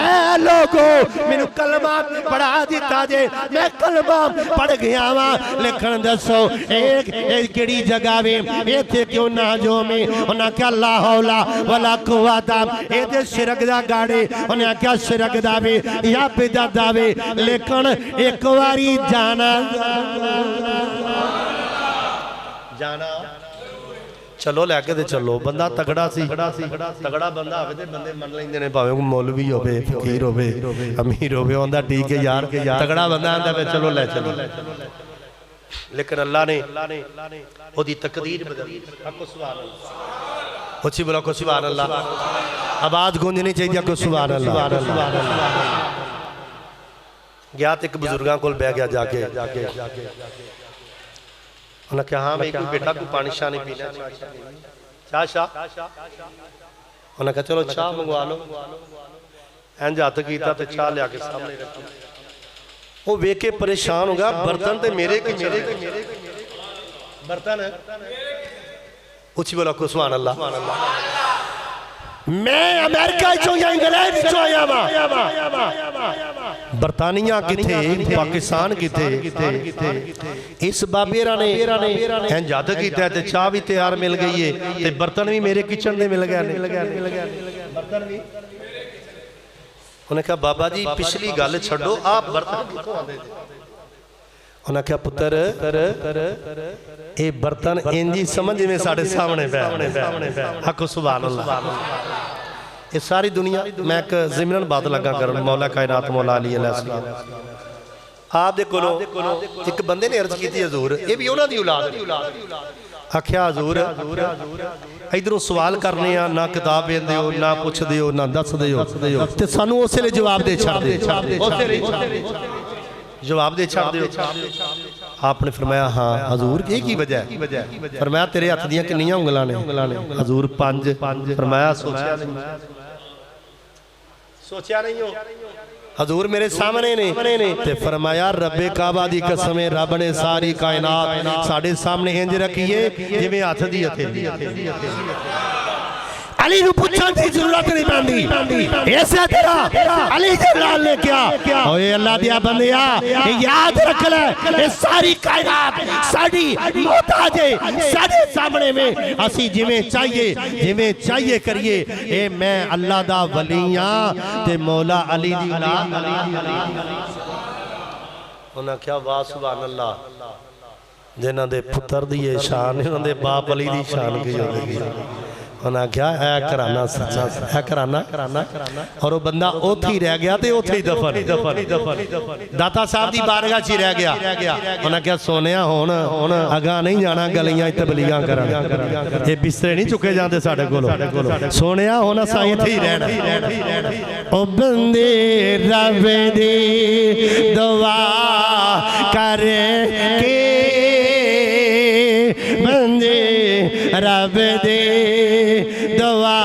S1: लोगो मैनू कलमा पढ़ा दिता जे मैं कलमा पढ़ गया वा लेकिन दसो एक केड़ी जगह वे इत्थे क्यों ना जो में उन्हें क्या ला हौला वला कुव्वता ए ते शिरक दा गाड़े उन्हें क्या शिरक दा वे या बिदअत दा वे लेकिन एक बारी जाना चलो लैके ते चलो बंदा तगड़ा सी तगड़ा बंदा होवे ते बंदे मन लेंदे ने भावें कोई मौलवी होवे फकीर होवे अमीर होवे ओंदा ठीक है यार तगड़ा बंदा आंदा वे चलो ले चलो लेकिन अल्लाह ने ओदी तकदीर बदल दी। को सुभान अल्लाह उच्ची बोलो को सुभान अल्लाह आवाज गूंजनी चाहिए को सुभान अल्लाह। गया ते एक बुजुर्गां कोल बैठ गया जाके उन्हें कहा हाँ भाई कोई बेटा कोई पानी शाह नहीं पीना चाह उन्हें कहा चलो चाह मंगवा लो इंज हथ किया तो चाह लिया के सामने रखी वो वेख के परेशान हो गया बर्तन तो मेरे के मेरे बर्तन है उच्ची बोला को सुभान अल्लाह। मैं अमेरिका चो या इंग्लैंड चो आया वा बरतानिया किथे, पाकिस्तान किथे। इस बाबेरा ने इंज हथ कीता ते चाह भी तैयार मिल गई है ते बर्तन भी मेरे किचन दे मिल गए बर्तन भी। उन्हें कहा बाबा जी पिछली गल छड्डो, आप बर्तन कित्थों आंदे? उन्हें कहा पुत्र ये बर्तन इंजी समझ जिवें साडे सामने पिया। हक सुभान अल्लाह। ये सारी दुनिया, मैं एक ज़िमरन बात लगा कर मौला कायनात मौला अली अलैहिस्सलाम आप दे कोलों एक बंदे ने अर्ज की थी हजूर ये भी उन्हां दी औलाद आख्या हजूर इधरों सवाल करने आ ना किताब वेंदे हो ना पुछदे हो ना दसदे हो ते सानू उस वेले जवाब दे छड्ड दे जवाब दे छड्ड दे। आपने फरमाया हाँ हजूर ये की वजह है? फरमाया तेरे हथ दियां कितनियां उंगलां ने? हजूर 5। फरमाया सोचा नहीं हो हजूर मेरे सामने ने ते फरमाया रब्बे काबा दी कसम है रब ने सारी कायनात साडे सामने इंज रखी है जिवें हथ दी हथेली। अली नूं पुछण दी जरूरत नहीं पैंदी। ऐसे तेरा अली जलाल ने क्या ओए अल्लाह दिया बंदिया याद रख ले ये सारी कायनात साडी मोहताज है साडे सामने में असी जिवें चाहिए करिए। ए मैं अल्लाह दा वली हां ते मौला अली दी औलाद। उन्हां क्या वाह सुभान अल्लाह जिन्हां दे पुत्र दी शान उन्हां दे बाप अली दी शान की होगी। उन्हें क्या है कराना सच्चा है कराना और वो बंदा उथे ही रह गया तो उथे ही दफन दाता साहब की बारगाह च रह गया। उन्हें क्या सोने हुण अगा नहीं जाना गलियां तबलीगां करन ये बिस्तरे नहीं चुके जाते साडे कोलों सोने हुण असां इत्थे ही रहना। ओ बंदे रब दी दुआ कर के बंदे रब दे दुआ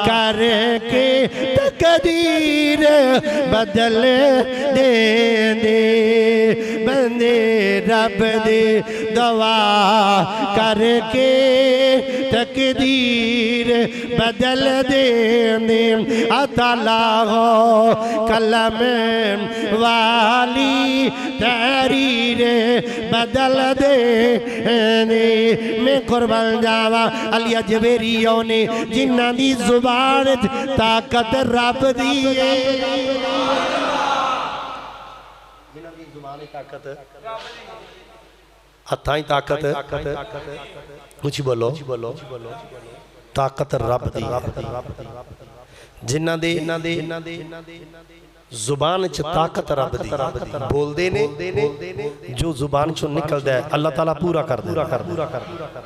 S1: करके तकदीर बदल दे बंदे रब दे दुआ करके तकदीर बदल दे अताला हो कलम वाली तहरीर बदल दे मैं कुर्बान जावा अली अजमेरियों ने जिन्हां दी जुबान ताकत रब दी है हथां ताकत कुछ बोलो ताकत रब दी जिन्हां दे जुबान च ताकत रब दी बोलते ने जो जुबान चो निकलता है अल्लाह ताला पूरा कर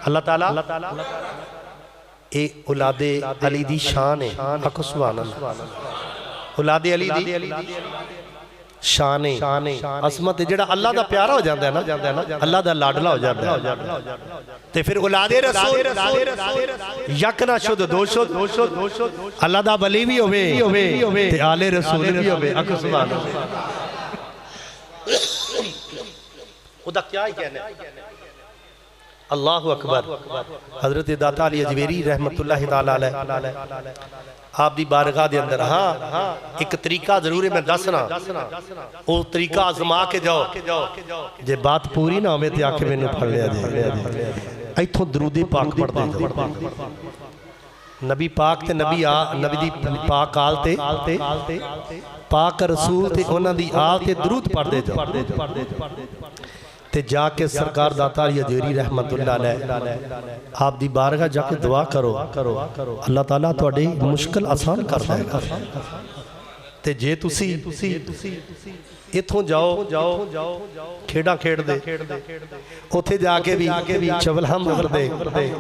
S1: अल्लाह ताला ए औलादे अली दी शान है। हक सुभान अल्लाह औलादे अली दी शान है असमत जेड़ा अल्लाह दा प्यारा हो जाता है ना अल्लाह दा लाडला हो जाता है ते फिर औलादे रसूल यक ना शुद्ध दो शुद्ध अल्लाह दा वली भी होवे ते आले रसूल भी होवे। हक सुभान अल्लाह ओदा क्या ही कहना है। अल्लाहु अकबर। हजरत दाता अली अजमेरी रहमतुल्लाह तआला अलैह आप दी बारगाह दे अंदर हाँ एक तरीका जरूर है मैं दसना वो तरीका आजमा के जाओ जे बात पूरी ना होवे ते आके मैनू फड़ लिया जे इथों दरूदी पाक पढ़दे जाओ नबी पाक ते नबी दी पाक आल ते पाक रसूल ते उन्हां दी आल ते दरूद पढ़दे जाओ ते जाके सरकार दाता अली अजमेरी रहमतुल्लाह अलैह आप दी बारगाह जाके दुआ करो अल्लाह ताला तुहाडी मुश्किल आसान कर देगा। ते जे तुसी इथों जाओ खेड़ा खेड़दे उत्थे जाके भी चवला मारदे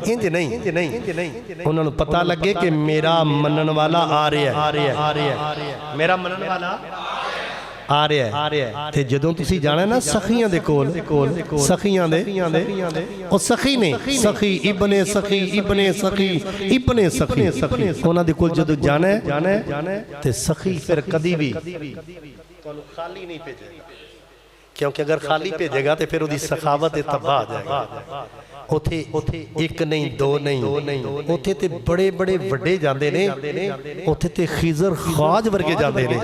S1: इंज नहीं उन्होंने पता लगे कि मेरा मनन वाला आ रहा है मेरा मनन वाला आ रहा है ते जदों तुसी जाना ना सखियां दे कोल सखियां दे ओ सखी ने सखी इब्ने सखी उन्हां दे कोल जदों जाना है ते सखी फिर कदी भी तुहानू खाली नहीं भेजेगा क्योंकि अगर खाली भेजेगा तो फिर उसकी सखावत तबाह आ जाएगा। उथे एक नहीं दो नहीं उथे ते बड़े बड़े वड्डे जाते ने उथे ते खिजर खाज वर्गे जाते ने।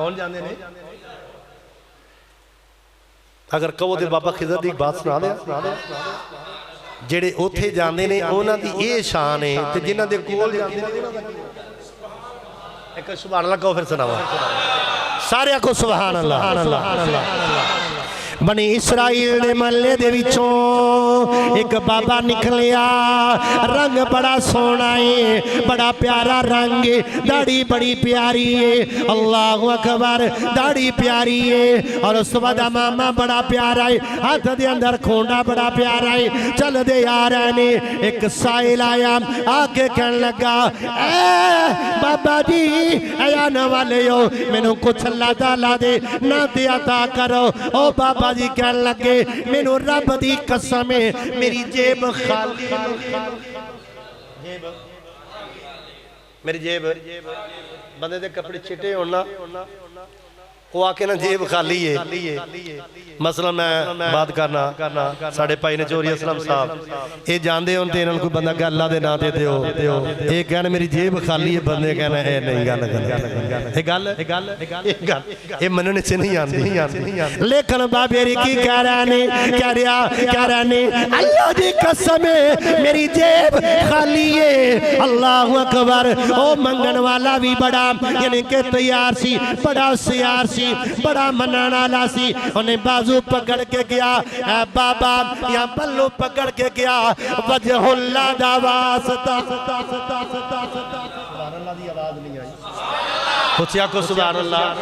S1: कौन जानते ने? अगर कहो तो बाबा खिजर की बात सुना दे। जेड़े उत्थे जाते ने उन्हां दी ये शान है, ते जिन्हां दे कोल जाते ने एक सुभान अल्लाह कहो, फिर सुनाओ सारे को सुभान अल्लाह। बनी इसराइल दे महल्ले दे विचों एक बाबा निकलिया, रंग बड़ा सोहना है, बड़ा प्यारा रंग है, दाढ़ी बड़ी प्यारी है, अल्लाहु अकबर, दाढ़ी प्यारी है और उस बाद मामा बड़ा प्यारा है, हाथ दे अंदर खोंडा बड़ा प्यारा है। चल दे आ रहे ने, एक साहिल आया, आके कहने लगा ए बाबा जी आने वाले हो, मैनू कुछ ला दे ना दे अता करो। ओ बाबा जी कह लगे मैनू रब दी कसम है मेरी जेब खाली, मेरी जेब बंदे दे कपड़े चिट्टे होना वो आके ना जेब खाली है। मसला मैं बात करना साढ़े भाई ने चोरी असलम साहब ये जानते हो तो इन्होंने कोई बंदा अल्लाह के नाम दे दो, ये कहना मेरी जेब खाली है, बंदे कहना है नहीं गल ये मनने से नहीं आती। लेकिन बाबे की कह रहा ने अल्लाह की कसम है मेरी जेब खाली है। अल्लाह अकबर। ओ मंगन वाला भी बड़ा यानी कि तैयार सी, बड़ा होशियार सी, बड़ा मनन वाला सी। उन्हें बाजू पकड़ के गया बाबा या पल्लू पकड़ के गया, वजहुल्लाह दा वास्ता। सुभान अल्लाह दी आवाज नहीं आई, पूछया को सुभान अल्लाह।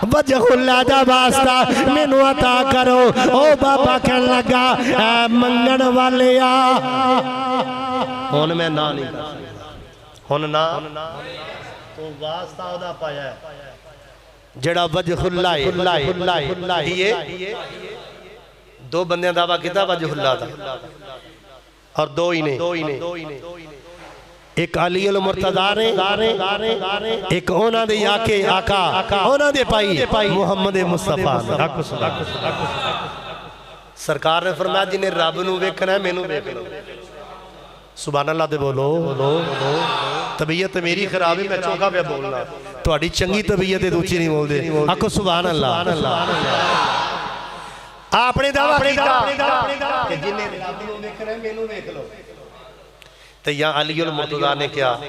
S1: वजहुल्लाह दा वास्ता मैनू अता करो। ओ बाबा कहने लगा मंगन वाले आ हुण मैं ना नहीं हुण ना तो वास्ता ओदा पाया जड़ा वजहुल्लाह है। दो बंदे दावा किया वजहुल्लाह दा और दो ही ने, एक अली अल मुर्तज़ा ने, एक उन्हां दे आका उन्हां दे भाई मुहम्मद मुस्तफा। सरकार ने फरमाया जिन्हें रब नूं वेखना है मैनू वेख लो। सुभान अल्लाह दे बोलो। तबीयत मेरी खराब है मैं चौंका पे बोलना, थोड़ी चंगी तबीयत है दूसरी नहीं बोलते। आखो सुभान अल्लाह। आपने दावा कि जिन्हें रब नूं वेखना है मैनू वेख लो। ते या अली अल मुर्तज़ा ने क्या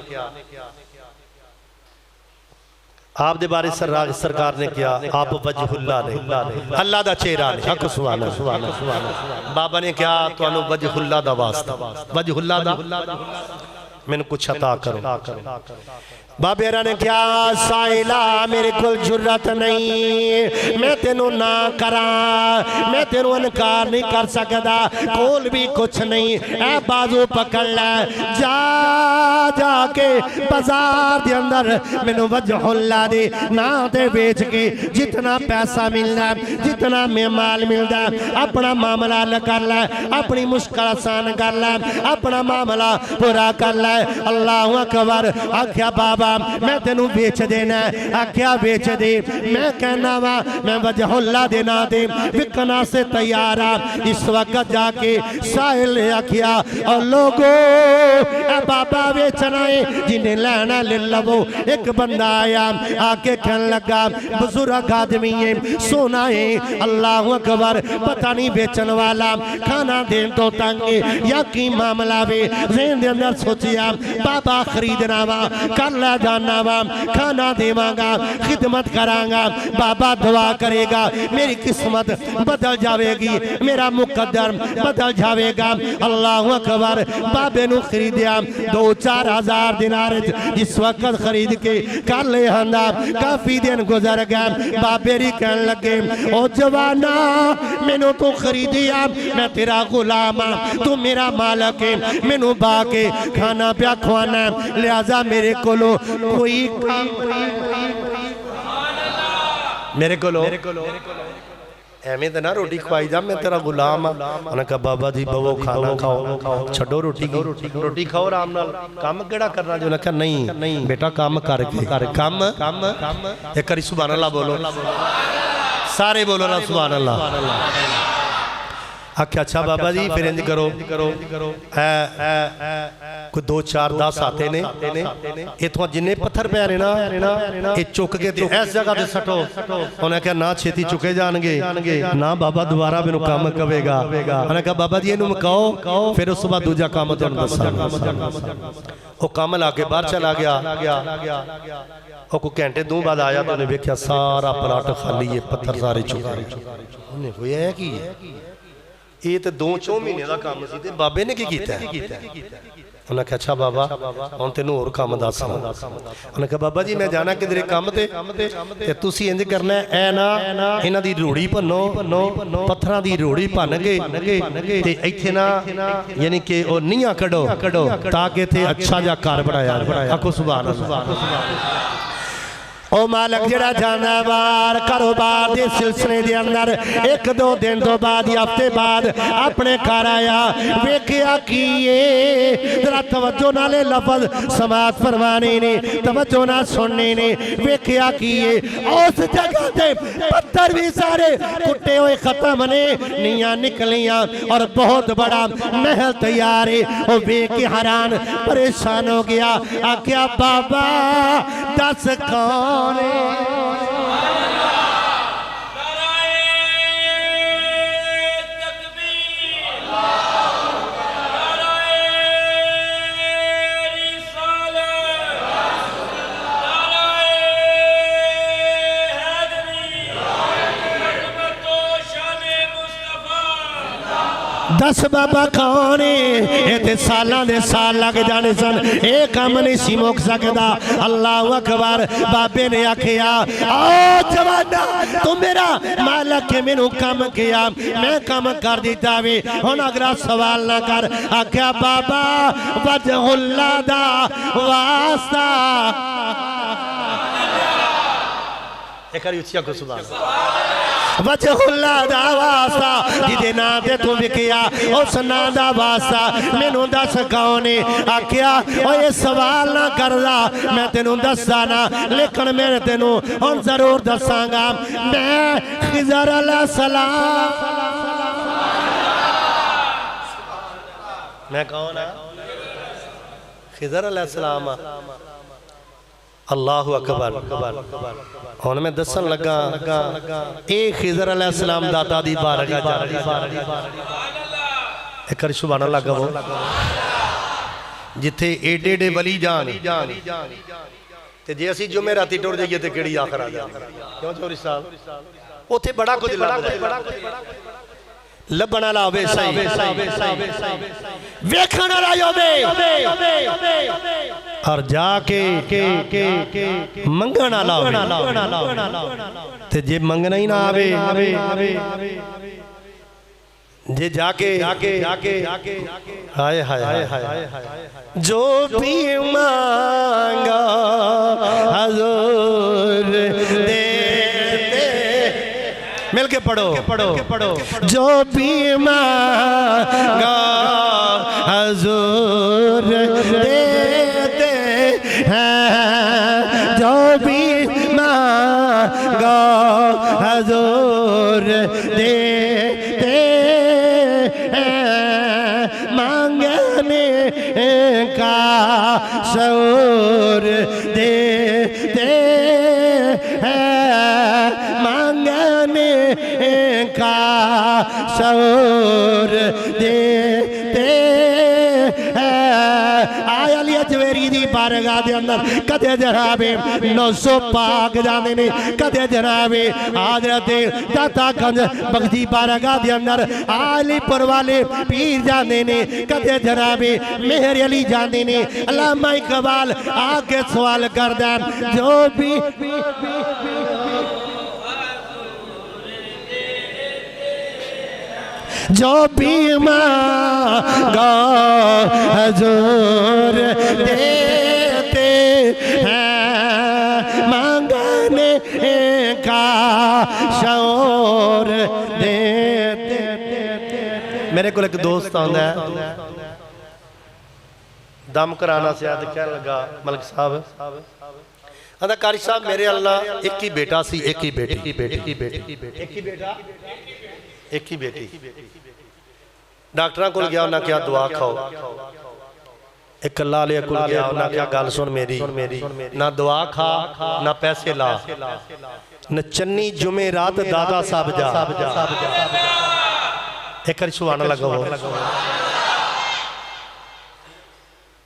S1: आप दे बारे सरकार ने क्या आप वजहुल्लाह ने अल्लाह दा चेहरा ने। हक सुभान अल्लाह। बाबा ने क्या तुहानू वजहुल्लाह दा वास्ता, वजहुल्लाह दा मैनू कुछ अता करो। बाबेरा ने क्या साहिला मेरे को जुर्रत नहीं, मैं तेनू ना करा, मैं तेनू इनकार नहीं कर सकता, कोल भी कुछ नहीं। ऐ बाजू पकड़ ले, जा जाके बाजार के अंदर मैनू वजहुल्लाह दे ना ते बेच के जितना पैसा मिलना, जितना में माल मिलता अपना मामला हल कर ले, अपनी मुश्किल आसान कर ले, अपना मामला पूरा कर ले। अल्लाहु अकबर। आख्या बाबा मैं तेनू बेच देना, आख्या बेच दे। मैं कहना वा मैं वजहुल्लाह दे ना दे विकना से तैयार आ। इस वक्त जाके साहिल ने आख्या और लोगो बाबा बेचना है जिन्हें लेना ले लवो। एक बंदा आया आके कहने लगा बुजुर्ग आदमी है, सोना है, अल्लाह अकबर, पता नहीं बेचन वाला खाना देन तो तंग या की मामला वे। ज़हन दे अंदर सोचिया बाबा खरीदना वा, कर ला जाना वा, खाना देवांगा, खिदमत करांगा, बाबा दुआ करेगा, मेरी किस्मत बदल जाएगी, मेरा मुकद्दर बदल जाएगा। अल्लाह अकबर। बाबे नू खरीदिया 2-4 हज़ार दिनार इस वक्त खरीद के कर ले हंदा। काफी दिन गुजर गए, बाबे री कहने लगे ओ जवाना मैनू तू खरीदिया, मैं तेरा गुलाम हाँ, तू मेरा मालक है, मैनू बा के खाना प्या खवाना, लिहाजा मेरे कोलो कोई काम मेरे कोलो एवें तो ना रोटी खवाई जा, मैं तेरा गुलाम हाँ। उन्हें कहा बाबा जी बवो खाना खाओ, छड्डो रोटी रोटी खाओ आराम नाल, काम केड़ा करना जो। उन्हें कहा नहीं बेटा काम करके काम एक करी सुभान अल्लाह बोलो, सारे बोलो ना सुभान अल्लाह। आख्या अच्छा बाबा जी फिर इंज करो कोई 2 4 10 आते ने इतों जिन्ने पत्थर पै रहे ना ये चुक के इस जगह से सटो। उन्हें कहा ना छेती चुके जाएंगे ना बाबा दोबारा मैनू काम कवेगा। उन्हें कहा बाबा जी इनू मकाओ फिर उस बाद दूजा काम तुहानू दसांगा। वो काम ला के बाहर चला गया। वो कोई घंटे 2 बाद आया तो उन्हें वेख्या सारा प्लाट खाली है, पत्थर सारे चुके। उन्हें कोई है कि ये तो 2-4 महीने का काम सी ते बाबे ने की कीता है। उन्हें कहा अच्छा बाबा हुण तैनूं होर काम दस। उन्हें कहा बाबा जी मैं जाना किधरे काम ते तुसीं इंज करना है ना इन्हां दी रोड़ी भन्नो पत्थरां दी रोड़ी भन्न के ते इत्थे ना यानी कि ओ नीआं कढो ताकि इत्थे अच्छा जा घर बनाया। आखो सुभान अल्लाह। ओ मालक जड़ा जाना बार कारोबार के सिलसिले के अंदर 1-2 दिन तो बाद हफ्ते बाद अपने घर आया वेख्या की जरा तवज्जो नाले लफज समात फरमाने ने तवज्जो ना सुनने ने वेख्या की उस जगह से पत्थर भी सारे कुटे हुए खत्म ने नीयां निकलियां और बहुत बड़ा महल तैयार है। वो वेख के हैरान परेशान हो गया। आख्या बाबा दस कौन दस बाबा कौन है सालां दे साल लग जाने सन ये काम नहीं सी मुक सकता। अल्लाह अकबर। बाबे ने आखिया ओ जवाना तू मेरा मालक के मैनू काम किया मैं काम कर दिता वे हुण अगला सवाल ना कर। आख्या बाबा वजहुल्लाह दा वास्ता एक बार उच्ची आखो सुभान वजहुल्लाह दा वास्ता जिदे नाम ते तू विकिया उस नाम दा वास्ता मैनू दस कौन है। आख्या ओ ये सवाल ना करदा मैं तेनू दसदा ना लेकिन मैं तेनू हुण जरूर दसांगा। मैं खिज़र अलैहिस्सलाम मैं कौन है? खिज़र अलैहिस्सलाम। अल्लाहु अकबर। हुण मैं दसन लगा ये खिज़र अलैहिस्सलाम दादा दी बारगाह जा रही एक बार सुभान अल्लाह कहो। जिथे एडे एडे वली जान ते जे असीं जुमे राती टुर जाइए ते किहड़ी आखर आ जाए क्यों चौरी साहब उत्थे बड़ा कुछ लभण वाला होवे सही वेखण वाला होवे और जाके मंगण वाला होवे ते जे मंगना ही ना आवे जे जाके हाय हाय जो भी मांगा हुजूर देते मिलके पढ़ो जो भी मांगा हुजूर देते हैं जो भी मांगा हुजूर देते हैं मांगने का शऊर देते हैं मांगने का शऊर देते आय अली अजमेरी दी बारगाह दे अंदर कदे जनाबे 900 पाक जाने ने कदे जनाबे हजरत दाता गंज बगदी बारगाह दे अंदर आलीपुर वाले पीर जाने ने कदे जनाबे मेहर अली जाने ने अल्लामा इकबाल आके सवाल करदा जो भी जो भी मांगा हुजूर देते हैं मांगने का शऊर देते। मेरे को एक दोस्त आंदा है दम कराना से आज कहने लगा मलिक साहब आंदा कारी साहब मेरे अल्लाह एक ही बेटा सी एक ही बेटी एक ही बेटा एक ही बेटी डॉक्टर को गया, उन्हें क्या दुआ खाओ। एक कला ले को गया, उन्हें क्या गल सुन मेरी, ना दुआ खा ना पैसे ला, न चन्नी जुमे रात दादा साहब जा। एक बार सुभान लगा वो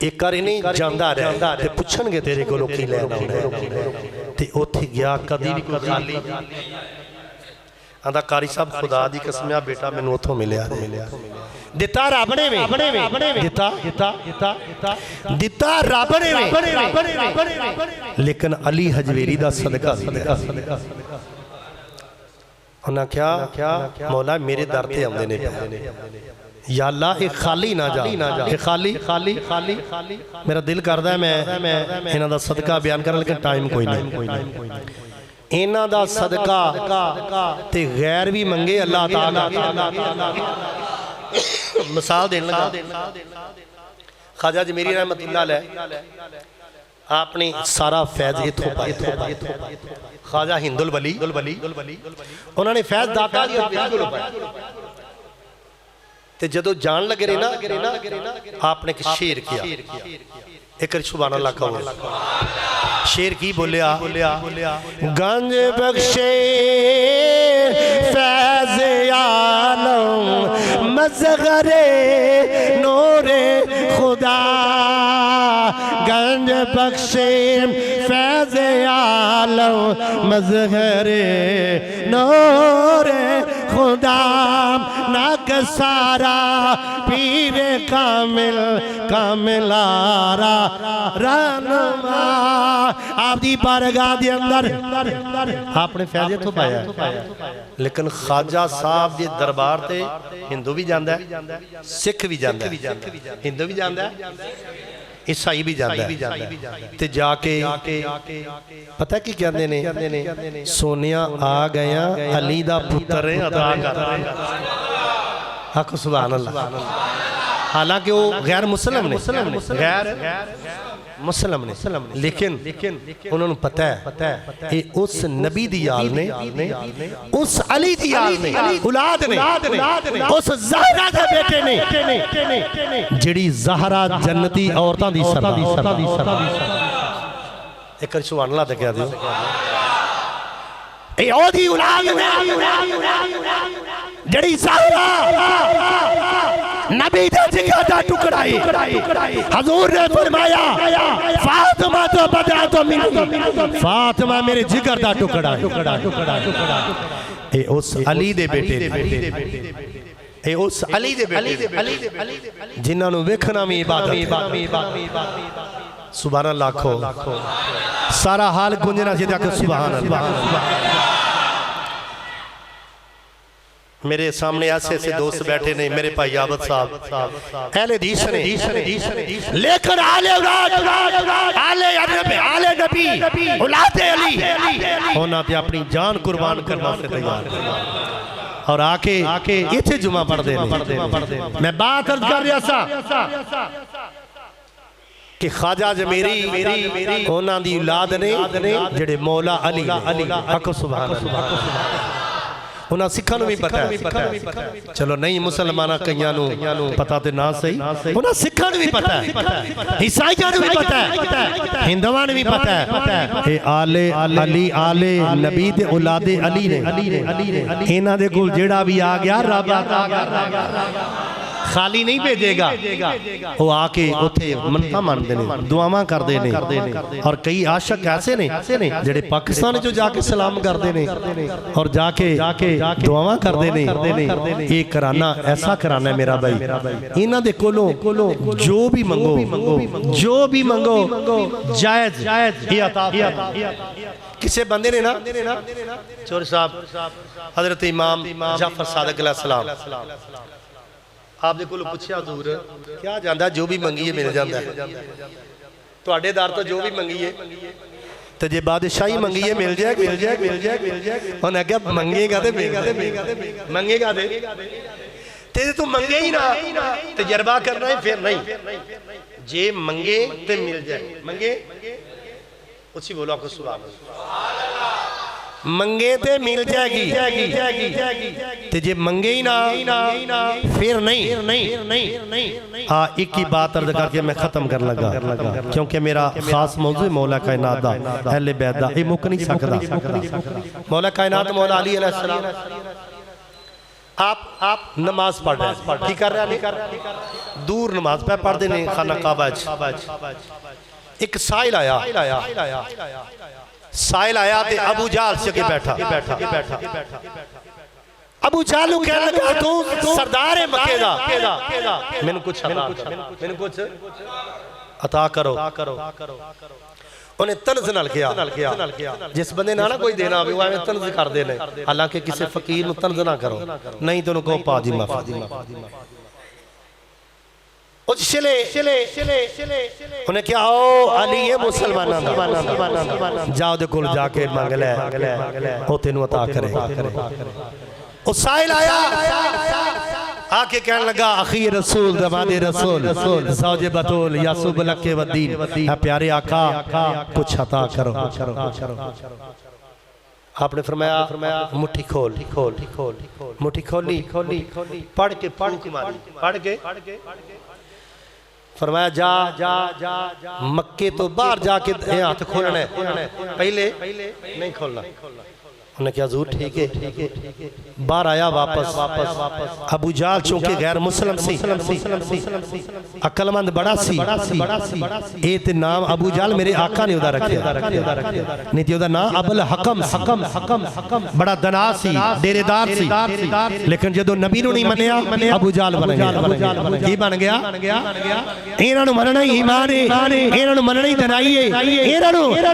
S1: एक बार नहीं जांदा रहा ते पुछणगे तेरे कोलों की लैना ते उत्थे गया कदी भी कोई खाली आंदा कारी साहब खुदा दी कसम आ बेटा मैनू उथों मिलिया दिता रब ने दिता रब ने लेकिन अली हजवेरी दा सदका उन्हें क्या मौला मेरे दर ते आंदे ने या अल्लाह ये खाली ना जा, ये खाली खाली खाली मेरा दिल करदा है मैं इन्हां दा सदका बयान करा, लेकिन टाइम कोई नहीं। इन्हां दा सदका ते गैर भी मंगे अल्लाह ताला। मिसाल देन लगा, ख्वाजा अजमेरी रहमतुल्लाह अलैह आपने सारा फैज इथों पाया। ख्वाजा हिंदुल वली उन्होंने फैज दाता दी कोलों पाया ते जदों जान लगे रहे ना आपने एक शेर किया, एक सुभान अल्लाह कहो। शेर की बोलिया, गंज बख्शे फैज आलम मज़गरे नूरे खुदा, गंज बख्शे फैज आलम मज़गरे नूरे खुदा, नाक सारा पीरे कामिल कामिलारा रहनुमा आप दी बारगाह दे अंदर आपने फैज़ तो पाया। लेकिन ख्वाजा साहब दे दरबार ते हिंदू भी जांदा है, सिख भी जांदा है, हिंदू भी जांदा है, ईसाई भी जांदा है ते जाके पता की कहंदे ने, सोनिया आ गया अली दा पुत्र अदा कर। आखो सुभान अल्लाह। हालांकि वो गैर मुस्लिम ने, गैर मुस्लिम ने, लेकिन उन्होंने पता है ये उस नबी दी आल ने, उस अली दी आल ने, औलाद ने, उस ज़हरा दे बेटे ने, जिहड़ी ज़हरा जन्नती औरतां दी सरदार। एक सुभान अल्लाह ते कह दियो ए ओदी औलाद ने जड़ी ज़हरा नबी दे जिगर दा टुकड़ा है। हुजूर ने फरमाया फातिमा तो बदा तो मिनी, फातिमा मेरे जिगर दा टुकड़ा है। ए उस अली दे बेटे ने, ए उस अली दे बेटे जिन्हां नूं वेखना भी इबादत। सुभान अल्लाह आखो, सारा हाल गुंजना चाहिए आखो सुभान अल्लाह। मेरे सामने ऐसे ऐसे दोस्त बैठे ने, मेरे भाई आबद साहब अहले हदीस ने, लेकिन आले औलाद आले नबी औलाद अली होना ते अपनी जान कुर्बान करने से तैयार और आके इथे जुमा पढ़दे ने। मैं बात अर्ज कर रहा सा कि ख्वाजा अजमेरी होना दी औलाद ने जेड़े मौला अली आखो सुभान अल्लाह। उन्हें सिखा भी पता है, चलो नहीं मुसलमाना कईयां नूं पता ते ना सही, उन्हें सिखा भी पता है, ईसाइयां भी पता है, हिंदुआं भी पता है। ए आले अली आले नबी दे औलादे अली ने, इन्हां दे कोल जेड़ा भी आ गया रब खाली नहीं भेजेगा। वो आके उथे मनता मानते ने, दुआवां करते ने, और कई आशक ऐसे ने जेड़े पाकिस्तान जो जाके सलाम करते ने और जाके दुआवां करते ने। ये कराना ऐसा कराना है मेरा भाई, इन्हां दे कोलों जो भी मंगो जायज ये अता। किसी बंदे ने ना चौधरी साहब हजरत इमाम जाफर सादिक अलैहिस्सलाम आपने को पूछा हजूर क्या जाता जो भी मंगीए मिल जाता है, तुहाडे दर तो जो भी मंगीए तो जे बादशाही मंगीए मिल जाए उन्हें क्या मंगेगा तो मंगेगा ते तू मंगे ही ना, तजर्बा करना है फिर नहीं, जे मंगे तो मिल जाए, मंगे उसी बोलो आपको सुभान अल्लाह। मंगे ते मिल जाएगी ते जे मंगे ही ना फिर नहीं। हाँ, एक ही बात अर्ज करके मैं खत्म कर लगा, क्योंकि मेरा खास मौजू मौला कायनात दा अहले बैत दा, ये मुक नहीं सकदा। मौला कायनात मौला अली अलैहिस्सलाम, आप नमाज पढ़ रहे हैं, ठीक कर रहे हैं, दूर नमाज पे पढ़ते नहीं खाना काबा। एक साइल आया ते अबू जाल से बैठा। अबू जाल कहने लगा तू सरदार है मक्के दा, मैंने कुछ अता करो। उन्हें तंज नाल किया, जिस बंदे ना कोई देना आवे वो एवें तंज कर देने, हालांकि किसी फकीर नूं तंज ना करो, नहीं तो उन्हें कहो पा जी माफी। उन्हें क्या हो अली ये मुसलमान जाओ दे कोल जाके मंग ले, वो तेनू अता करे। उस साहिल आया आके कहने लगा अखी रसूल दमादे रसूल सौजे बतूल यासूब लके वदीन, प्यारे आका कुछ अता करो। आपने फरमाया मुट्ठी खोल, मुट्ठी खोली, पढ़ के फरमाया जा मक्के तो बाहर जाके हाथ खोलना है, पहले नहीं खोलना। उन्हें क्या हुजूर ठीक है। बाहर आया वापस। अबू जाल चूंकि गैर मुस्लिम सी, अक्लमंद बड़ा सी, ए ते नाम अबू जाल मेरे आका ने उदा रखे, नहीं तो उदा नाम अबुल हकम, बड़ा दना सी, डेरेदार सी। लेकिन जदों नबी नूं नहीं मनिया अबू जाल बन गया। की बन गया? इन्हां नूं मनना ही ईमान है, इन्हां नूं मनना ही दनाई है,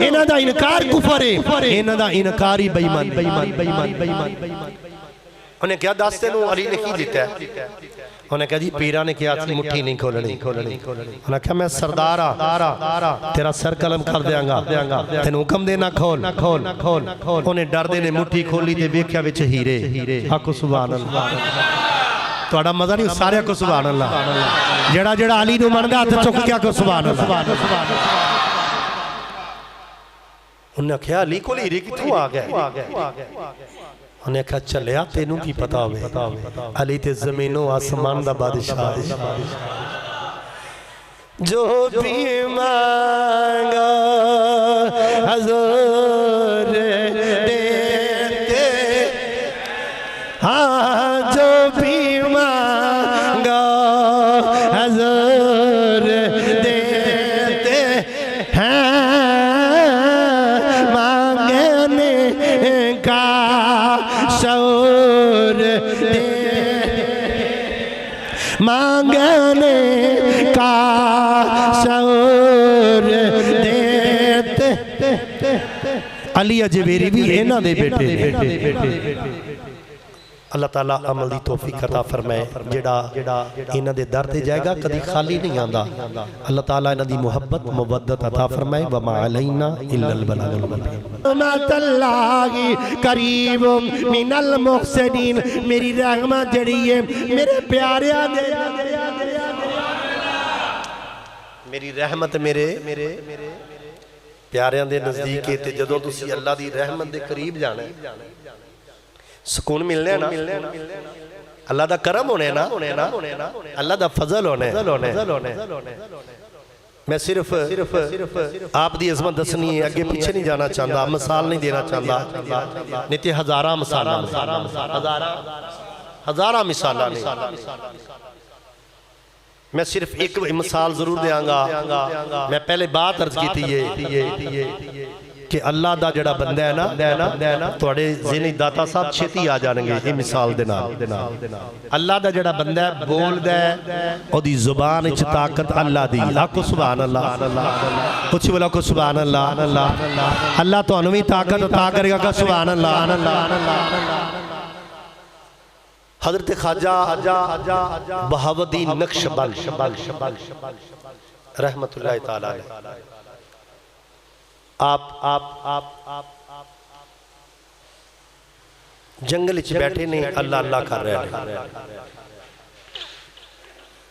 S1: इन्हां दा इनकार कुफर है, इन्हां दा इनकार ही बेईमान। उन्हें क्या दस तेनू अली ने की दिता है? उन्हें कहा जी पीरा ने कहा मुट्ठी नहीं खोलनी। उन्हें कहा मैं सरदार तेरा सर कलम कर देंगा, तेन हुक्म देना खोल। उन्हें डरदे ने मुट्ठी खोली ते वेख्या विच हीरे। आखो सुभान अल्लाह। तुहाडा मजा नहीं, सारे को सुभान अल्लाह। जेड़ा जेड़ा अली नूं मनदा हथ चुक के आखो सुभान अल्लाह। उन्हें आख्या अली कोल हीरे कित्थों आ गए? उन्हें आख्या चलिया तेनू की पता होवे, अली ते जमीनों आसमान दा बादशाह। जो भी मांगा हुजूर देते, हाँ जो भी मांगा हुजूर देते हैं, मांगने का शौर देते। अली अजमेरी भी इन्हां दे बेटे। अल्लाह ताला अमल दी तौफीक अता फरमाए। जेड़ा इन्हां दे दर ते जाएगा कदी खाली नहीं आंदा। अल्लाह ताला इन्हां दी मुहब्बत मुवद्दत अता फरमाए। व मा अलैना इल्लल बलागुल मुबीन। रहमतुल्लाहि करीम मिनल मुहसिनीन। मेरी रहमत जड़ी है मेरे प्यारियां दे, मेरी रहमत मेरे प्यारियां दे नजदीक है। ते जदों तुसी अल्लाह दी रहमत दे करीब जाना सुकून मिलने ना, अल्लाह दा करम होने ना, अल्लाह दा फजल होने। मैं सिर्फ आप दी अजमत दसनी है, अगे पीछे नहीं जाना चाहता, मिसाल नहीं देना चाहता, नहीं तो हजारा मिसाल, हजारा मिसाल नहीं। मैं सिर्फ एक मिसाल जरूर देंगा। मैं पहले बात अर्ज की थी कि अल्लाह दा जड़ा बंदा है ना थोड़े ज़हनी दाता साहब छेती आ जाएंगे। ये मिसाल दे नाल अल्लाह दा जड़ा बंदा है बोलदा है, ओदी जुबान विच ताकत अल्लाह दी। आखो सुभान अल्लाह। कुछ बोलो को सुभान अल्लाह। अल्लाह तुहानू भी ताकत अता करेगा का सुभान अल्लाह। हजरत ख्वाजा बहाउद्दीन नक्शबंद रहमतुल्लाह तआला अलैह, आप जंगल च बैठे ने, अल्लाह अल्लाह कर रहे हैं,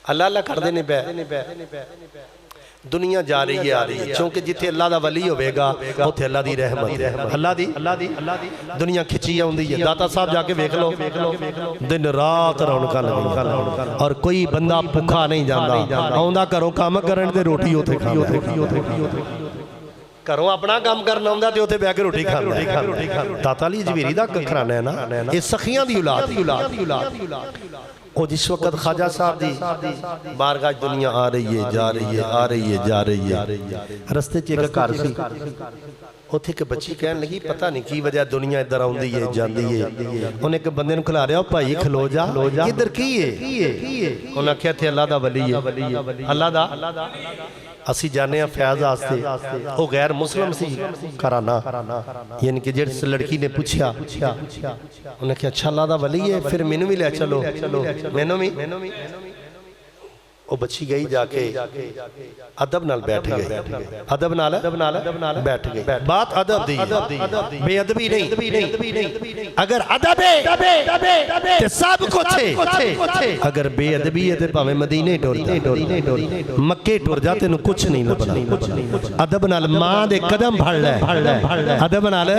S1: अल्लाह अल्लाह करते ने। दुनिया जा रही है आ रही है, क्योंकि जिथे अल्लाह दा वली होवेगा उत्थे अल्लाह दी रहमत है, अल्लाह दी दुनिया खिंची आउंदी है। दाता साहब जाके वेख लो, दिन रात रौनकां लगी और कोई बंदा भुखा नहीं जांदा, आउंदा घरों काम करन ते रोटी उत्थे खांदा, घरों अपना काम करना आउंदा ते उत्थे बैठ के रोटी खांदा। दाता अली जवेरी दा घराना है ना, ये सखियां दी औलाद। और जिस वक्त ख्वाजा साहब दी बारगाह दुनिया आ रही है जा रही है आ रही है जा रही है, रस्ते च एक घर सी, उत्थे एक बच्ची कहन लगी पता नहीं की वजह दुनिया इधर आउंदी है जांदी है, उन्हें एक बंदे नूं खिलारिया भाई खलो जा इधर की है, उन्हें आख्या इत्थे अल्लाह दा वली है, अल्लाह दा असी जाने फैज आस्ते, वो गैर मुस्लिम सी घराना, यानी कि जिस लड़की ने पूछा उन्हें क्या अच्छा अल्लाह दा वली है, फिर मैनू भी ले चलो, मैनू भी। वो बच्ची गई जाके अदब नाल बैठ गई, अदब नाल बैठ गई। बात अदब दी, बेअदबी नहीं। अगर अदब है ते सब कुछ है, अगर बेअदबी है ते भावें मदीने टुर जा, मक्के टुर जा, तेनू कुछ नहीं लभना। अदब नाल मां दे कदम फड़ ले, अदब नाल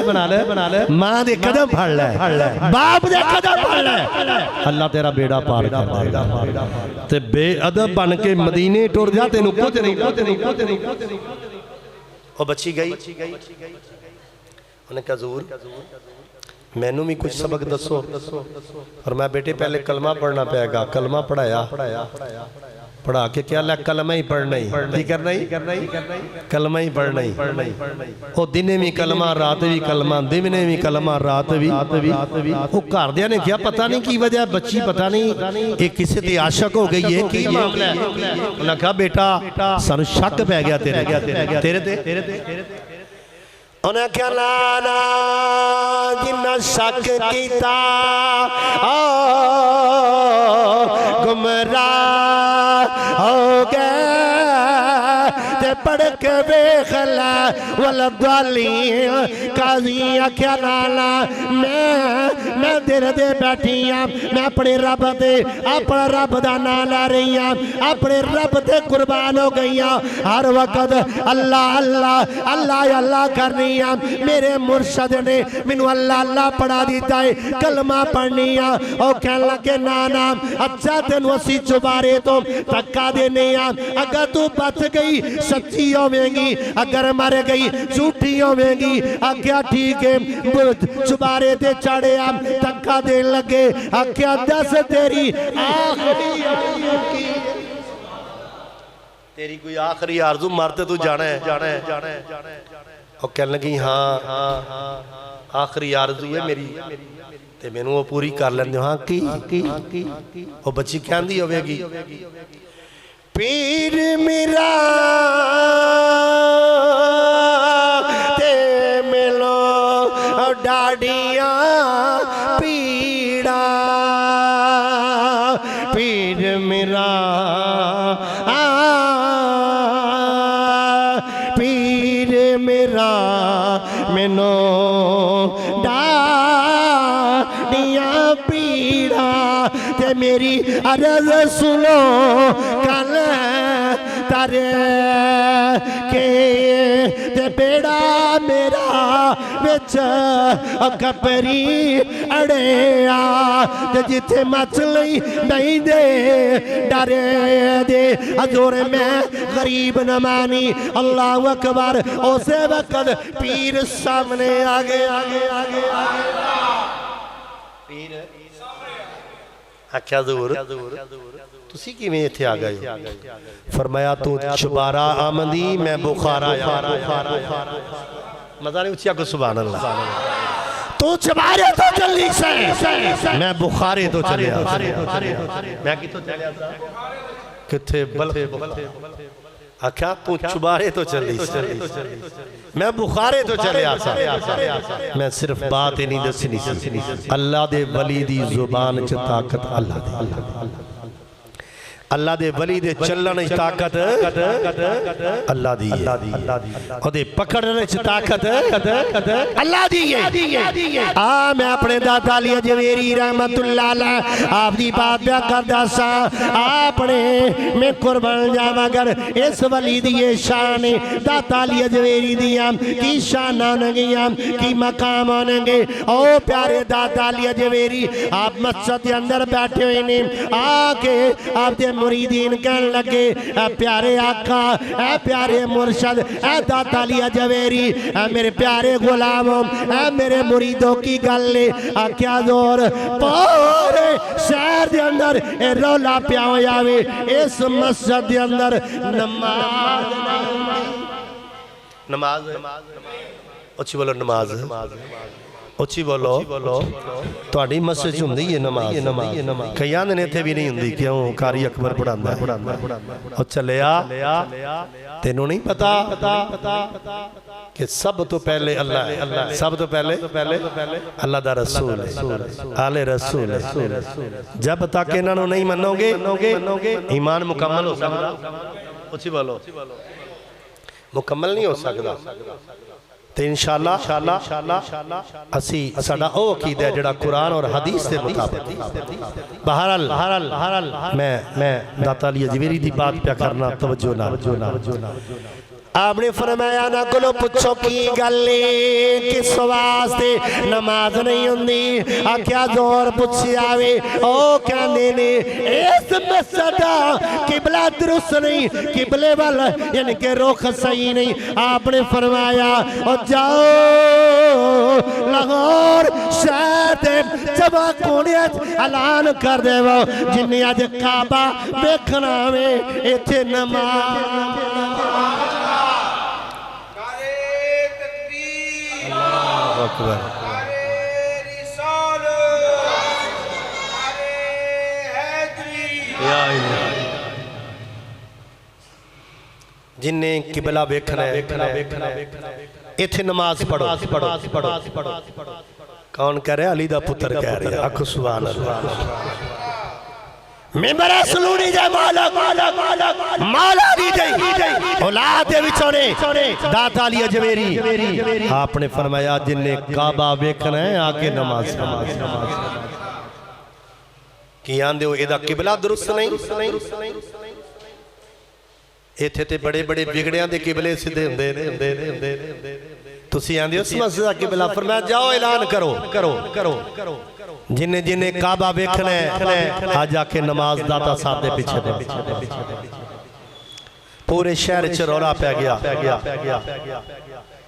S1: मां दे कदम फड़ ले, बाप दे कदम फड़ ले, अल्लाह तेरा बेड़ा पार कर देगा। ते बेअदब बन के मदीने टुर जा, तेनू कुछ नहीं। वो बच्ची गई, उन्हें कहा हुजूर मैनू भी कुछ सबक दसो, और मैं बेटे पहले कलमा पढ़ना पेगा, कलमा पढ़ाया, पढ़ा के क्या ला कलमा ही पढ़ना ही करना ही कलमा ही पढ़ना ही, वो दिने भी कलमा रात भी कलमा, दिने भी कलमा रात भी। वो घरदियां ने क्या पता नहीं की वजह, बच्ची पता नहीं ये किसी ते आशिक हो गई है, की मामला है। उन्हें कहा बेटा सानू शक पै गया तेरे ते। उन्हें क्या लाना जिन्ना शक किया गुमराह हो गए, ते पढ़ के वेख ला वलदाली काजी आख्या लाला मैं तेरे दे बैठी हाँ, मैं अपने रब दे अपना रब दा नाम ला रही हाँ, अपने रब ते कुर्बान हो गई हाँ, हर वक्त अल्लाह अल्लाह अल्लाह अल्लाह करनी हाँ। मेरे मुर्शद ने मैनू अल्लाह अल्लाह पढ़ा दिता है, कलमा पढ़नी हाँ। और कहने लगे ना अच्छा तेन असी चुबारे तो धक्का देने हाँ, अगर तू बच गई सच्ची होवेगी, अगर मर गई झूठी होवेगी। आख्या ठीक है, चुबारे ते चढ़े आ, धक्का देन लगे, आख्या दस तेरी आखिरी तेरी कोई आखिरी आरज़ू, मरते तू जाना है। और कहने लगी हाँ आखिरी आरज़ू है मेरी, ते मैनू वो पूरी कर लेंदे। हाँ की वो बच्ची कहंदी होवेगी पीर मेरा ते मिलो डाडियां पीड़ा, पीर मेरा पीर मेरा मैनो डाडियां पीड़ा, ते मेरी अर्ज़ सुनो कल तारे के, ते बेड़ा मेरा विच कपरी अड़िया, ते जिथे मछली नहीं दे डरे दे हजूर मैं गरीब न मानी। अल्लाह अकबर। उसे वक्त पीर सामने आगे आगे आगे पीर आख्या हजूर तुसी किवें इत्थे आ गए? फरमाया तू चुबारा आमदी मैं बुखारा मजा नहीं उचिया को सुभान अल्लाह। तू चुबारे तो चली से मैं बुखारे तो चले मैं किथों चलिया किथे बल आख्या तू चुबारे तो चली मैं बुखारे तो चले मैं सिर्फ बात ही नहीं दसनी अल्लाह दे वली दी जुबान च ताकत अल्लाह अल्लाह दे वली दे चलण च ताकत अल्लाह दी है, ओदे पकड़ने च ताकत अल्लाह दी है। मैं अपने दादा अली अजमेरी रहमतुल्लाह अलैह आप दी बात क्या करदा सा, आपने मैं कुर्बान जावा अगर इस वली दी शान दाता अली अजमेरी दियां की शान होंगियां की मकाम होंगे। ओ प्यारे दाता अली अजमेरी आप मस्जिद के अंदर बैठे हुए ने, आके आप दे मुरीदीन कहन लगे प्यारे आका ए प्यारे मुर्शद ए दाता अली अजमेरी मेरे प्यारे गुलामों ए मेरे मुरीदों की गल ने क्या जोर पूरे शहर के अंदर रौला पिया होया वे इस मस्जिद के अंदर नमाज नमाज अच्छी बोलो नमाज उची बोलो तुहाडी मस्जिद हुंदी है नमाज कई आंदे ने इत्थे भी नहीं हुंदी क्यों कारी अकबर पढ़ांदा ओ चलिया तेनू नहीं पता कि सब तो पहले अल्लाह है, सब तो पहले अल्लाह दा रसूल है, आले रसूल है। जब तक इन्हां नहीं मनोगे ईमान मुकम्मल हो सकदा, उची बोलो मुकम्मल नहीं हो सकता। तो इंशाअल्लाह असी साडा ओ अकीदा है जिहड़ा कुरान और हदीस के मुताबिक। बहरहाल मैं दाता अली अजमेरी दी बात पे करना तवज्जो ना आपने फरमाया ना को पुछो की गल किस वास्ते नमाज नहीं होंदी आख्या जोर पूछिया वे ओ कहंदे ने इस मस्जिद दा किबला दुरुस्त नहीं, किबले वाल यानी कि रुख सही नहीं। आपने फरमाया ओ जाओ लाहौर शहर दे जवा कोने ऐलान कर देवो जिन्ने अज काबा देखना वे इत्थे नमाज जिन्हें किबला वेखना इत्थे नमाज पढ़ो। कौन कह रहा? अली दा पुत्र कह रहा। आखो सुभान अल्लाह। मेंबर सलूनी जय माला दी जय औलाद दे विचों ने दाता अली अजमेरी आपने फरमाया जिन्ने काबा वेखना है आके नमाज की आंदे हो एदा किबला दुरुस्त नहीं। इत्थे ते बड़े बड़े बिगड़ियां दे किबले सीधे हुंदे ने तुसी आंदे हो मस्जिद दा किबला फरमाया जाओ ऐलान करो जिन्हें जिन्हें काबा वेखना है आज आके नमाज दाता साहब दे पीछे पूरे शहर च रौला पै गया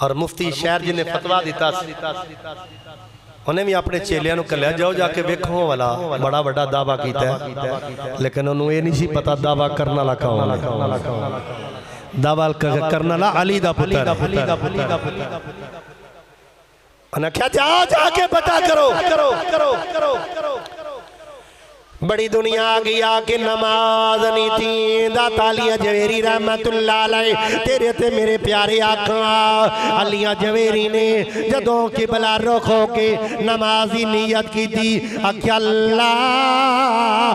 S1: और मुफ्ती शहर जिन्हें फतवा दिता उन्हें भी अपने चेलियां नूं कल्लिया जाओ जाके वेखो वाला बड़ा बड़ा दावा कीता है लेकिन उन्होंने ये नहीं सी पता दावा करने वाला कौन है। दावा करने वाला अली दा पुत्र क्या जाओ जाके पता करो बड़ी दुनिया आ गई आके नमाज नहीं थी। दाता अली अजमेरी रहमतुल्लाह अलैह तेरे ते मेरे प्यारे आका अली अजमेरी ने जदों किबला रुख होके नमाज की नीयत की थी आख्या अल्लाह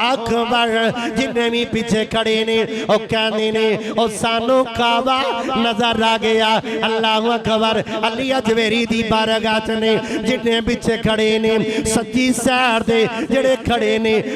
S1: अकबर जिन्हें भी पीछे खड़े ने ओ कहंदे ने ओ सानू काबा नजर आ गया। अल्लाह अकबर अली अजमेरी दी बारगाह च ने जिन्हें पीछे खड़े ने सच्ची सैर दे जेड़े खड़े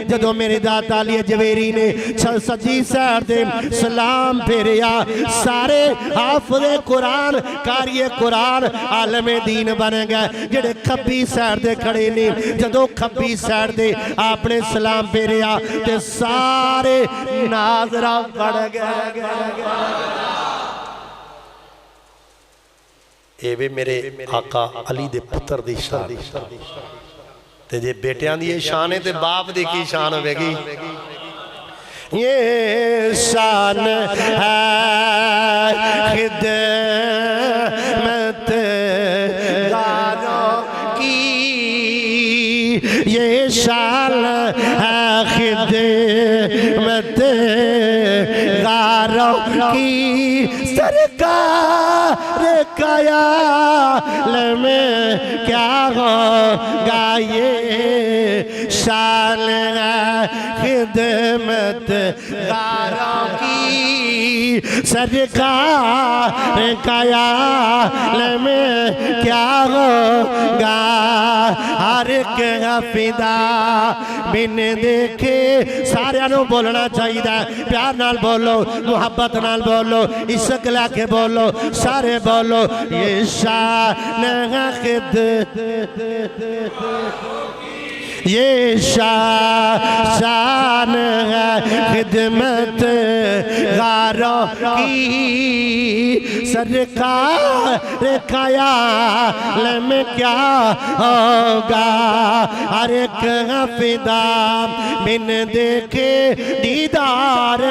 S1: जदों मेरे दाता अली अजमेरी ने सच्ची सैर दे सलाम फेरिया सारे हाफिज़े कुरान कारिए कुरान आलमे दीन बन गए। जेड़े खब्बी सैर दे खड़े ने जदों खब्बी सैर दे आपने सलाम फेरिया ते सारे नाज़रा बढ़ गए। ये वे मेरे आका अली दे पुत्र दी शान ते जे बेटियां दी शान है ते बाप दी की शान होगी। ये शान है खिदमत गारों की, ये शान है खिदमत गारों की। सरकार रे ख्याल में क्या होगा ये शान खिदमत गारों की सरकार ख्याल में क्या होगा हर एक फिदा बिन देखे सारे बोलना चाहिए प्यार नाल बोलो मुहब्बत नाल बोलो इश्क लाके बोलो सारे बोलो ये शान ये शान है खिदमत गारों की सरकार ख्याल में क्या होगा हर एक फिदा बिन देखे दीदार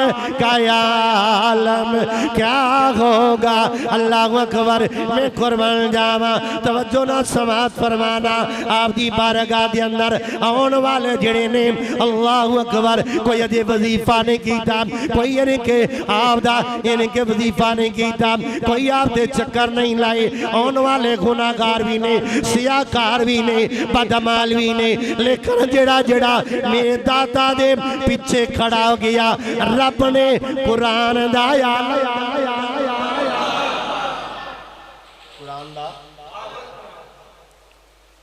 S1: का आलम क्या होगा। अल्लाह अकबर मैं कुर्बान जावा तवज्जो ना समात फरमाना आप दी बारगाह दे अंदर आने वाले जड़े ने अल्लाह अकबर कोई अदे वजीफा नहीं कीता कोई इनके आपदा इनके वजीफा नहीं कीता कोई आपके चक्कर नहीं लाए आने वाले गुनाहगार भी ने सियाकार भी ने बदमाल भी ने लेकिन जड़ा जड़ा मेरे दाता दे पीछे खड़ा हो गया रब ने कुरान दा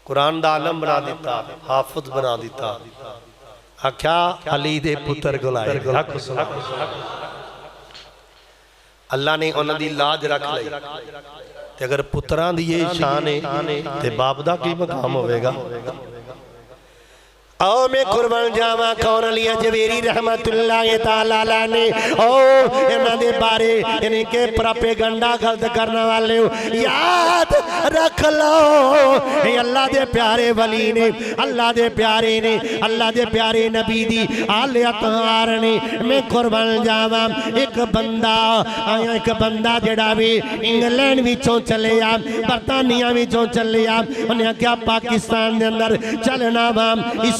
S1: कुरान दा आलम बना दिता हाफिज बना दिता आख्या अली दे पुत्र गुलाए अल्लाह ने उन्हां दी लाज रख लई ते अगर पुत्रां दी ये शान है ते बाप दा की मकाम होवेगा। आओ मैं कुर्बान जावा कौन अली जवेरी रहमतुल्लाह ताला अलैह ने ओ इन्हां दे बारे इनके प्रोपेगेंडा गलत करने वाले हो याद रख लो ये अल्लाह दे प्यारे वली ने अल्लाह दे प्यारे ने अल्लाह दे प्यारे नबी दी आले अतहार ने मैं कुर्बान जावा एक बंदा आया एक बंदा जेड़ा भी इंग्लैंड विचों चले आ बरतानिया विचों चले आ उन्हें क्या पाकिस्तान दे अंदर चलना वा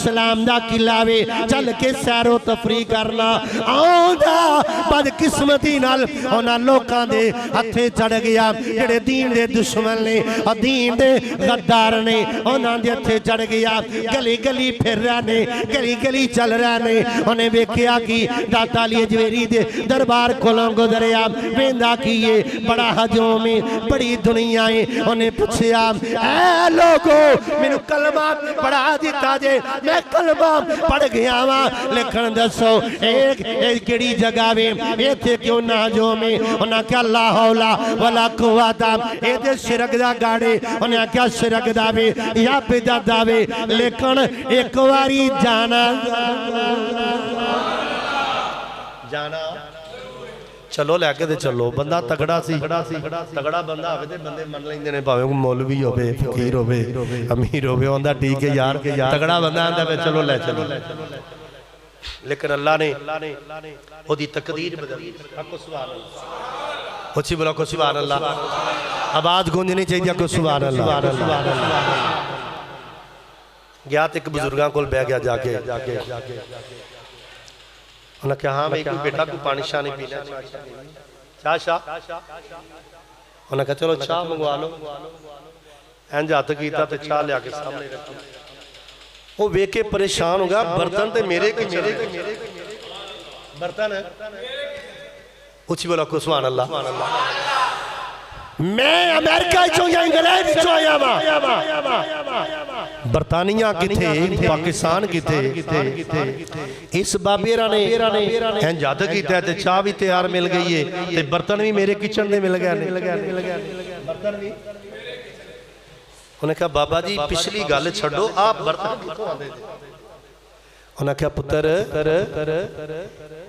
S1: इस्लाम दा किला वे चल के सैरो तफरी करना आउंदा बदकिस्मती नाल उन्हां लोकां दे हथे चढ़ गया जेड़े दीन दे दुश्मन ने और दीन दे गद्दार ने उन्हां दे हथे चढ़ गया गली गली फिर रहे ने गली गली चल रहे ने उन्हें वेख्या कि दाता अली जवेरी दे दरबार कोलों गुजरिया वेंदा की ये बड़ा हजूम है बड़ी दुनिया है उन्हें पूछया ऐ लोगो मैनू कलमा पढ़ा दिता जे मैं कलमा पढ़ गया वा लेकिन दसो एक केड़ी जगह वे इत्थे क्यों ना जो में उन्हें क्या ला हौला वला कुव्वता ए ते शिरक दा गाड़े उन्हें क्या शिरक दा वे या बिदअत दा वे लेकिन एक बारी जाना चलो लैके ते चलो बंदा तगड़ा सी तगड़ा बंदा होवे ते बंदे मन लेंदे ने भावे मौलवी होवे फकीर होवे अमीर होवे ओंदा ठीक है यार तगड़ा बंदा आंदा वे चलो ले चलो लेकिन अल्लाह ने ओदी तकदीर बदल दी। को सुभान अल्लाह अच्छी बोलो को सुभान अल्लाह आवाज गूंजनी चाहिए को सुभान अल्लाह। गया तो एक बुजुर्गां कोल बह गया जाके उन्हें कहा हाँ भाई कोई बेटा कोई पानी शाह नहीं पीना चाह शाह उन्हें कहा चलो चाह मंगवा लो इंज हथ किया तो चाह लिया के सामने रखी वो वेख के परेशान हो गया बर्तन तो मेरे बर्तन उची बोला को सुभान अल्लाह। मैं अमेरिका चो या इंग्लैंड चो आया वा बरतानिया किथे पाकिस्तान किथे इस बाबेरा ने इंज हथ किया ते चाह भी तैयार मिल गई है ते बर्तन भी मेरे किचन दे मिल गए बर्तन भी उन्हें कहा बाबा जी पिछली गल छड्डो आप बर्तन कित्थों आंदे उन्हें कहा पुत्र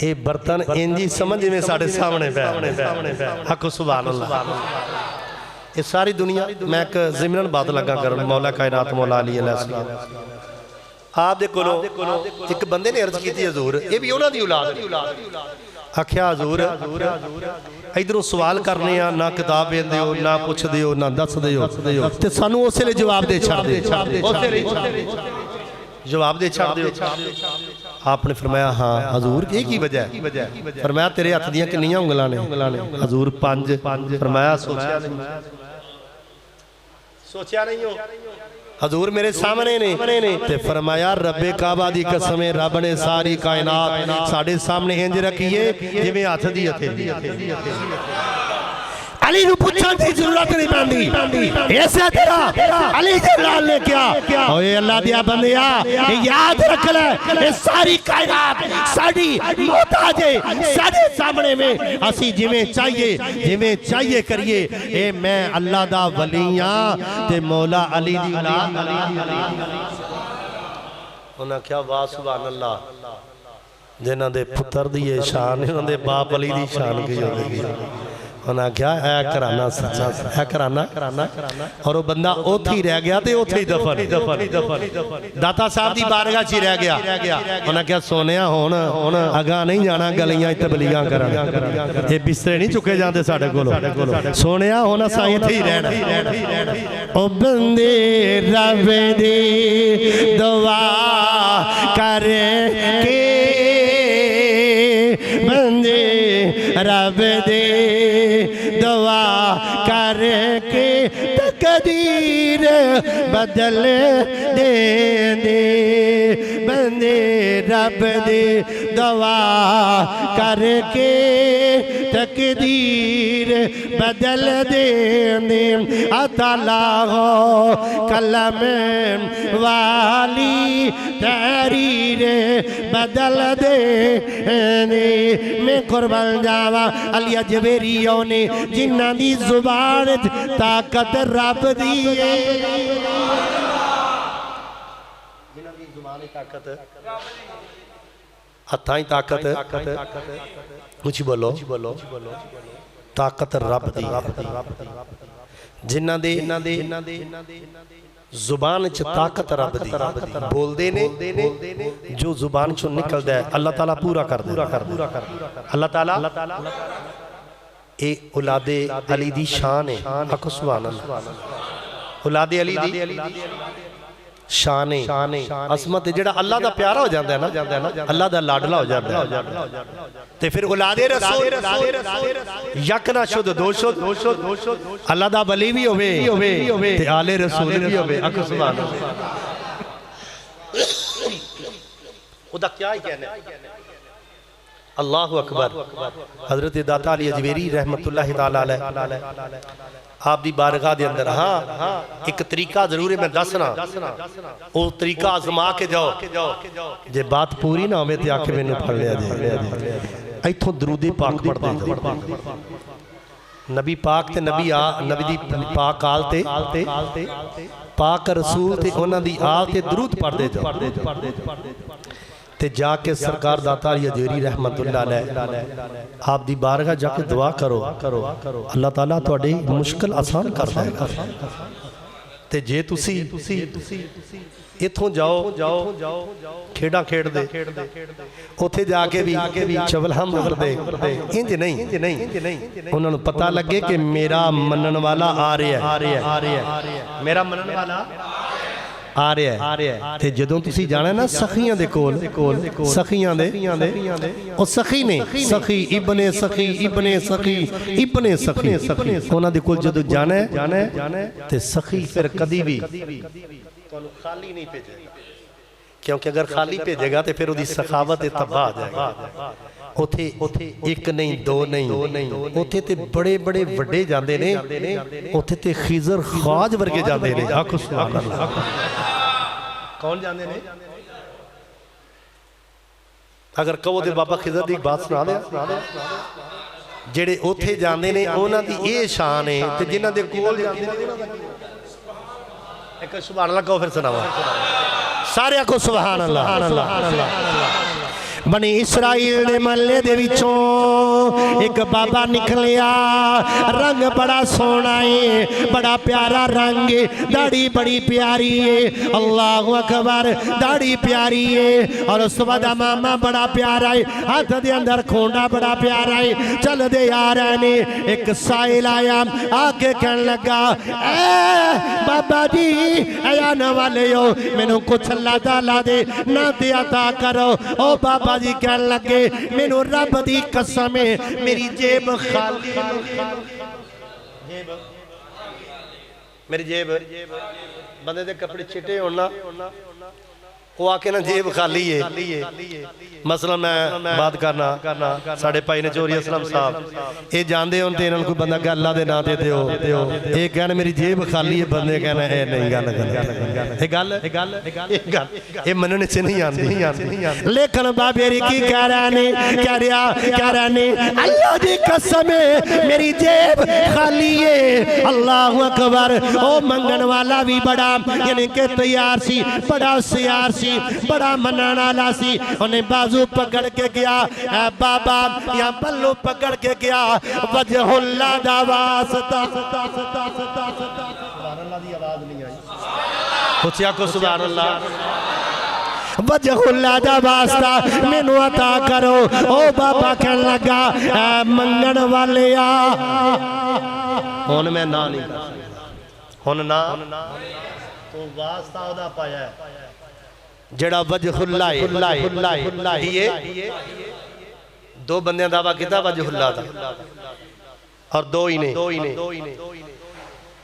S1: ये बर्तन इंजी समझ में साढ़े सामने हक सुभान अल्लाह। ये सारी दुनिया मैं एक ज़िमरन बात लगा कर मौला कायनात मौला अली अलैहिस्सलाम आप दे कोलों एक बंदे ने अर्ज की थी हजूर ये भी उन्हां दी औलाद आख्या हजूर इधरों सवाल करने ना किताब देंदे हो ना पुछदे हो ना दसदे हो ते सानू उस वेले जवाब दे छड्ड दे जवाब दे छड्ड दे आपने फरमाया हाँ हजूर की वजह है? फरमाया तेरे हथ दियां कितनियां उंगलां ने? हजूर 5। फरमाया सोचा नहीं हो हजूर मेरे सामने ने ते फरमाया रब्बे काबा दी कसम है रब ने सारी कायनात साडे सामने इंज रखी है जिवें हथ दी हथेली। अली नूं पुछण दी जरूरत नहीं पैंदी ऐसे तेरा अली जलाल ने क्या ओए अल्लाह दिया बंदिया याद रख ले ये सारी कायनात साडी मोहताज है साडे सामने में असी जिवें चाहिए करिए। ए मैं अल्लाह दा वली हां ते मौला अली दी औलाद उन्हां क्या वाह सुभान अल्लाह जिन्हां दे पुत्र दी शान उन्हां दे बाप अली दी शान की होगी। उन्हें क्या है कराना सच्चा है कराना और वो बंदा उथे ही रह गया तो उथे ही दफन दाता साहब की बारगाह च रह गया। उन्हें क्या सोने हुण अगा नहीं जाना गलियां तबलीगां करन ये बिस्तरे नहीं चुके जाते साडे कोलों सोने हुण असां इत्थे ही रहना। ओ बंदे रब दी दुआ करके बंदे रब दे दुआ करके तकदीर बदल दे बंदे रब दे दुआ करके तकदीर बदल दे अताला हो कलम वाली तहरीर बदल दे मैं कुर्बान जावा अली अजमेरियों ने जिन्हां दी जुबान ताकत रब दी है हथां ताकत कुछ बोलो ताकत रब दी जिन्हां दे जुबान च ताकत रब दी बोलदे ने जो जुबान चो निकलदा है अल्लाह ताला पूरा कर दे अल्लाह ताला ए औलादे अली दी शान है आखो सुभान अल्लाह औलादे अली दी शान है असमत जेड़ा अल्लाह दा प्यारा हो जाता है ना अल्लाह दा लाडला हो जाता है ते फिर औलादे रसूल यक ना शुद्ध दो शुद्ध अल्लाह दा वली भी होवे ते आले रसूल भी होवे आखो सुभान अल्लाह ओदा क्या ही कहना अल्लाहु अकबर। हजरत दाता अली अजमेरी रहमतुल्लाह तआला अलैह आप दी बारगाह दे अंदर हाँ एक तरीका जरूर है मैं दसना वो तरीका आजमा के जाओ जे बात पूरी ना होवे ते आके मैनू फड़ लिया जे इथों दरूदे पाक पढ़दे जाओ नबी पाक ते नबी दी पाक आल ते पाक रसूल ते उन्हां दी आल ते दरूद पढ़दे जाओ ते जाके सरकार दाता अली अजमेरी रहमतुल्लाह अलैह आप दी बारगाह जाके दुआ करो अल्लाह ताला तुहाडी मुश्किल आसान कर देगा। ते जे तुसी इथों जाओ खेड़ा खेड़दे उथे जाके भी चवलहम करदे इंज नहीं उन्हां नूं पता लगे कि मेरा मनन वाला आ रहा है मेरा मनन वाला आ रहा है ते जदों तुसी जाना ना सखियां दे कोल सखियां दे ओ सखी ने सखी इब्ने सखी उन्हां दे कोल जदों जाना है ते सखी फिर कदी भी तुहानूं खाली नहीं भेजेगा क्योंकि अगर खाली भेजेगा तो फिर उसकी सखावत तबाह आ जाएगा। उथे एक नहीं दो नहीं उथे ते बड़े बड़े वड्डे जाते ने उथे ते खिजर ख्वाज वर्गे जाते ने आखो सुभान अल्लाह कौन जाते ने अगर कहो तो बाबा खिजर की बात सुना दे जेड़े उथे जाते ने उन्हां दी ये शान है ते जिन्हां दे कोल जाते ने एक सुभान अल्लाह कहो फिर सुनावा सारे को सुभान अल्लाह। बनी इसराइल ने महल्ले दे विचों एक बाबा निकलिया, रंग बड़ा सोना है, बड़ा प्यारा रंग है, दाढ़ी बड़ी प्यारी है, अल्लाह अकबर, दाढ़ी प्यारी है। और उस बाद मामा बड़ा प्यारा है, हाथ दे अंदर खोंडा बड़ा प्यारा है। चल दे आ रहे ने, एक साहिल आया, आके कहने लगा, ए बाबा जी आने वाले हो, मैनू कुछ अल्लाह ताला दे ना दे अता करो। ओ बाबा जी कहने लगे, मैनू रब दी कसम है, मेरी जेब खाली, मेरी जेब बंदे दे कपड़े चिट्टे होना, वो आके ना जेब खाली है। मसला मैं बात करना साढ़े भाई ने चोरी असलम साहब ये जानते हो, इन्होंने कोई बंदा गल अल्लाह दे नाम दे दियो, ये कहना मेरी जेब खाली है, बंदे कहना है नहीं गल ये मनने से नहीं आती। लेकिन बाबेरी की कह रहा ने अल्लाह दी कसम है मेरी जेब खाली है। अल्लाह अकबर। ओ मंगन वाला भी बड़ा यानी कि तैयार सी, बड़ा होशियार सी, बड़ा मनने वाला सी। उन्हें बाजू पकड़ के गया, बाबा या बल्लू पकड़ के गया, वजहुल्लाह दा वास्ता। सुभान अल्लाह दी आवाज नहीं आई, कुछ को सुभान अल्लाह। वजहुल्लाह दा वास्ता मैनू अता करो। ओ बाबा कहने लगा, मंगन वाले आ, हुन मैं ना नहीं कर सकता, हुन ना तो वास्ता ओदा पाया है जड़ा वजहुल्लाह है। दो बंदे दावा किया वजहुल्लाह दा, और दो ही ने,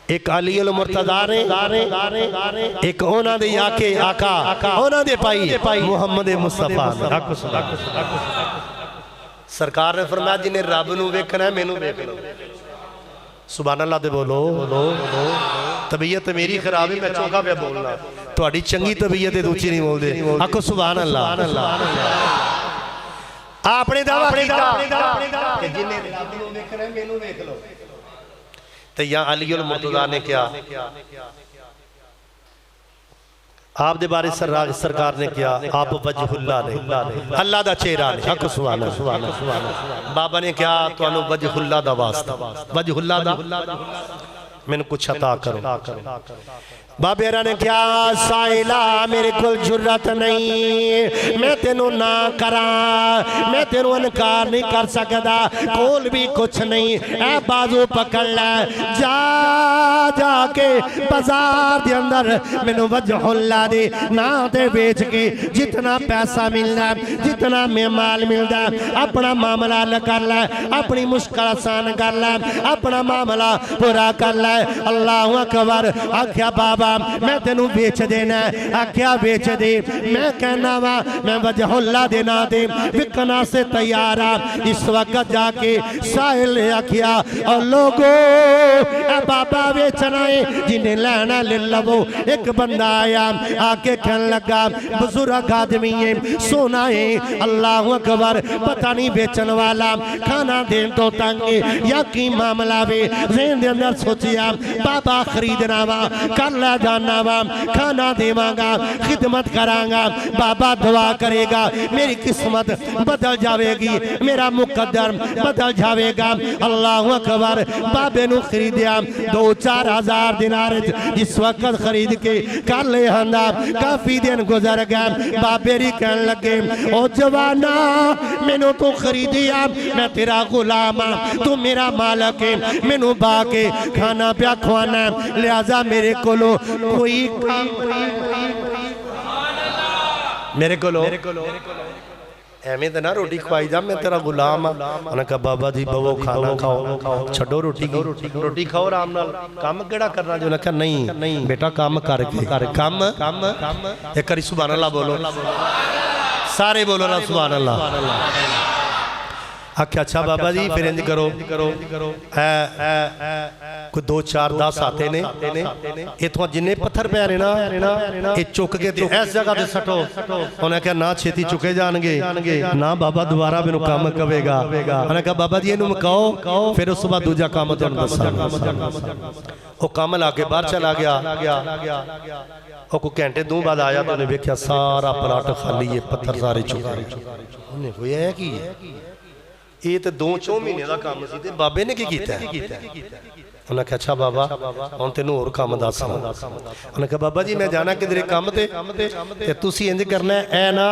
S1: एक अली अल मुर्तज़ा ने, एक उन्हां दे आका उन्हां दे भाई मुहम्मद मुस्तफा। सरकार ने फरमाया जिन्हें रब नूं वेखना है मैनू वेख लो। सुभान अल्लाह दे बोलो। तबीयत मेरी खराब है, मैं चौंका पे बोलना, थोड़ी चंगी तबीयत है, दूसरी नहीं बोलते, आखो सुभान अल्लाह। आपने दावा कीता कि जिन्हें रब नूं वेखना है मैनू वेख लो। ते या अली अल मुर्तज़ा ने क्या आप दे बारे सरकार ने क्या, आप वजहुल्लाह ने, अल्लाह दा चेहरा ने, हक सुभान अल्लाह। बाबा ने क्या, तुहानू वजहुल्लाह दा वास्ता, वजहुल्लाह दा मैनू कुछ अता करो। बाबेरा ने क्या, साहिला मेरे को जुर्रत नहीं, मैं तेनू ना करा, मैं तेनू इनकार नहीं कर सकता, कोल भी कुछ नहीं। ऐ बाजू पकड़ ले, जा जाके बाजार के अंदर मैनू वजहुल्लाह दे ना ते बेच के जितना पैसा मिलना, जितना में माल मिलता, अपना मामला हल कर ले, अपनी मुश्किल आसान कर ले, अपना मामला पूरा कर ले। अल्लाह अकबर। आख्या बाबा मैं तेनू बेच देना, आख्या बेच दे। मैं कहना वा मैं वजहुल्लाह दे ना दे विकना से तैयार आ। इस वक्त जाके साहिल ने आख्या, और लोगो बाबा बेचना है, जिन्हें लेना ले लवो। एक बंदा आया, आके कहने लगा, बुजुर्ग आदमी है, सोना है, अल्लाह अकबर, पता नहीं बेचन वाला खाना देन तो तंग या की मामला वे। ज़हन दे अंदर सोचिया, बाबा खरीदना वा, कर ला जाना वा, खाना देवांगा, खिदमत करांगा, बाबा दुआ करेगा, मेरी किस्मत बदल जाएगी, मेरा मुकद्दर बदल जाएगा। अल्लाह अकबर। बाबे नू खरीदिया 2-4 हज़ार दिनार जिस वक्त खरीद के कर ले आंदा। काफी दिन गुजर गए, बाबे री कहन लगे, ओ जवाना मैनू तू खरीदिया, मैं तेरा गुलाम हाँ, तू मेरा मालक है, मैनू बा के खाना प्या खवाना, लिहाजा मेरे को कोई काम मेरे को एवें तो ना रोटी खवाई जा, मैं तेरा गुलाम हाँ। उन्हें कहा बाबा जी बवो खाना खाओ, छो रोटी की, रोटी खाओ आराम नाल, काम केड़ा करना जो। उन्हें कहा नहीं बेटा काम करके काम एक करी सुभान अल्लाह बोलो, सारे बोलो ना सुभान अल्लाह। आख्या अच्छा बाबा जी फिर इंज करो, कोई 2-4 10 आते ने, इतों जिन्ने पत्थर पै रहे ना ये चुक के इस जगह ते सटो। उन्हें कहा ना छेती चुके जाएंगे ना बाबा दोबारा मैनू काम कवेगा। उन्हें कहा बाबा जी इनू मकाओ, फिर उस बाद दूजा काम तुहानू दसांगा। वो काम ला के बाहर चला गया, वो कोई घंटे 2 बाद आया तो उन्हें वेख्या सारा प्लाट खाली है, पत्थर सारे चुके। उन्हें होया की ये तो 2-4 महीने का काम सी, बाबे ने की कीता है? उन्हें कहा अच्छा बाबा हम तेन होर काम दसना। उन्हें कहा बाबा जी मैं जाना किधरे काम ते तुसी इंज करना है ना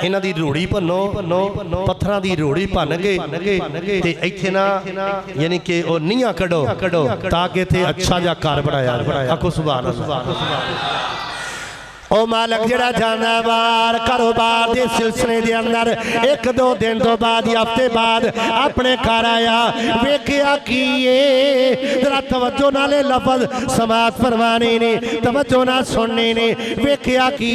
S1: इन्हां दी रोड़ी भन्नो पत्थरां दी रोड़ी भन के ते इत्थे ना यानी कि ओ नीहां कढो ताकि इत्थे अच्छा जा घर बनाया। आखो सुभान अल्लाह। ओ मालक जड़ा जाना बार कारोबार के सिलसिले के अंदर 1-2 दिन तो बाद हफ्ते बाद अपने घर आया वेख्या की जरा तवज्जो नाले लफज समात फरमाने ने तवज्जो ना सुनने ने वेख्या की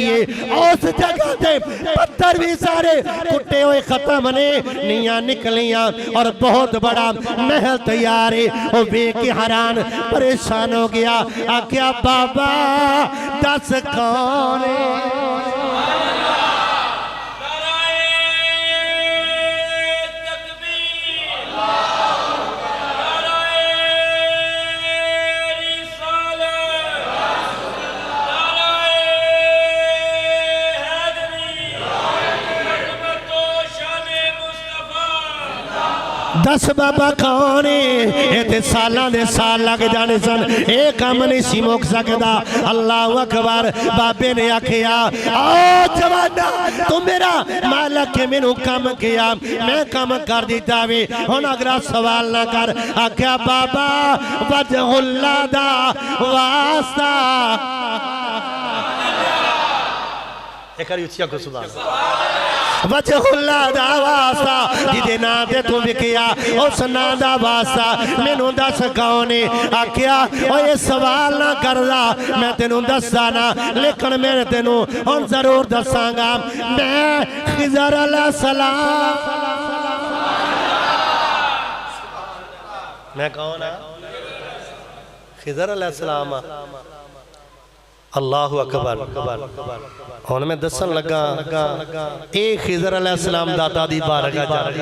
S1: उस जगह से पत्थर भी सारे कुटे हुए खत्म ने नीयां निकलियां और बहुत बड़ा महल तैयार है। वो वेख के हैरान परेशान हो गया। आख्या बाबा दस कौन दस बाबा कौन है? सालां दे साल लग जाने सन, ये काम नहीं सी मुक सकता। अल्लाह अकबर। बाबे ने आखिया ओ जवाना तू मेरा मालक के मैनू कम किया मैं कम कर दिता वे हुण अगला सवाल ना कर। आख्या बाबा वजहुल्लाह दा वास्ता एक बार उच्ची आखो सुभान अल्लाह। वजहुल्लाह दा वास्ता जिदे नाम ते तू विकिया उस नाम दा वास्ता मैनू दस कौन है? आख्या ओ ये सवाल ना करदा मैं तेनू दसदा ना लेकिन मैं तेनू हुण जरूर दसांगा। मैं खिज़र अलैहिस्सलाम मैं कौन है? खिज़र अलैहिस्सलाम। अल्लाहु अकबर। हुण मैं दसन लगा ये खिज़र अलैहिस्सलाम दादा दी बारगाह जा रही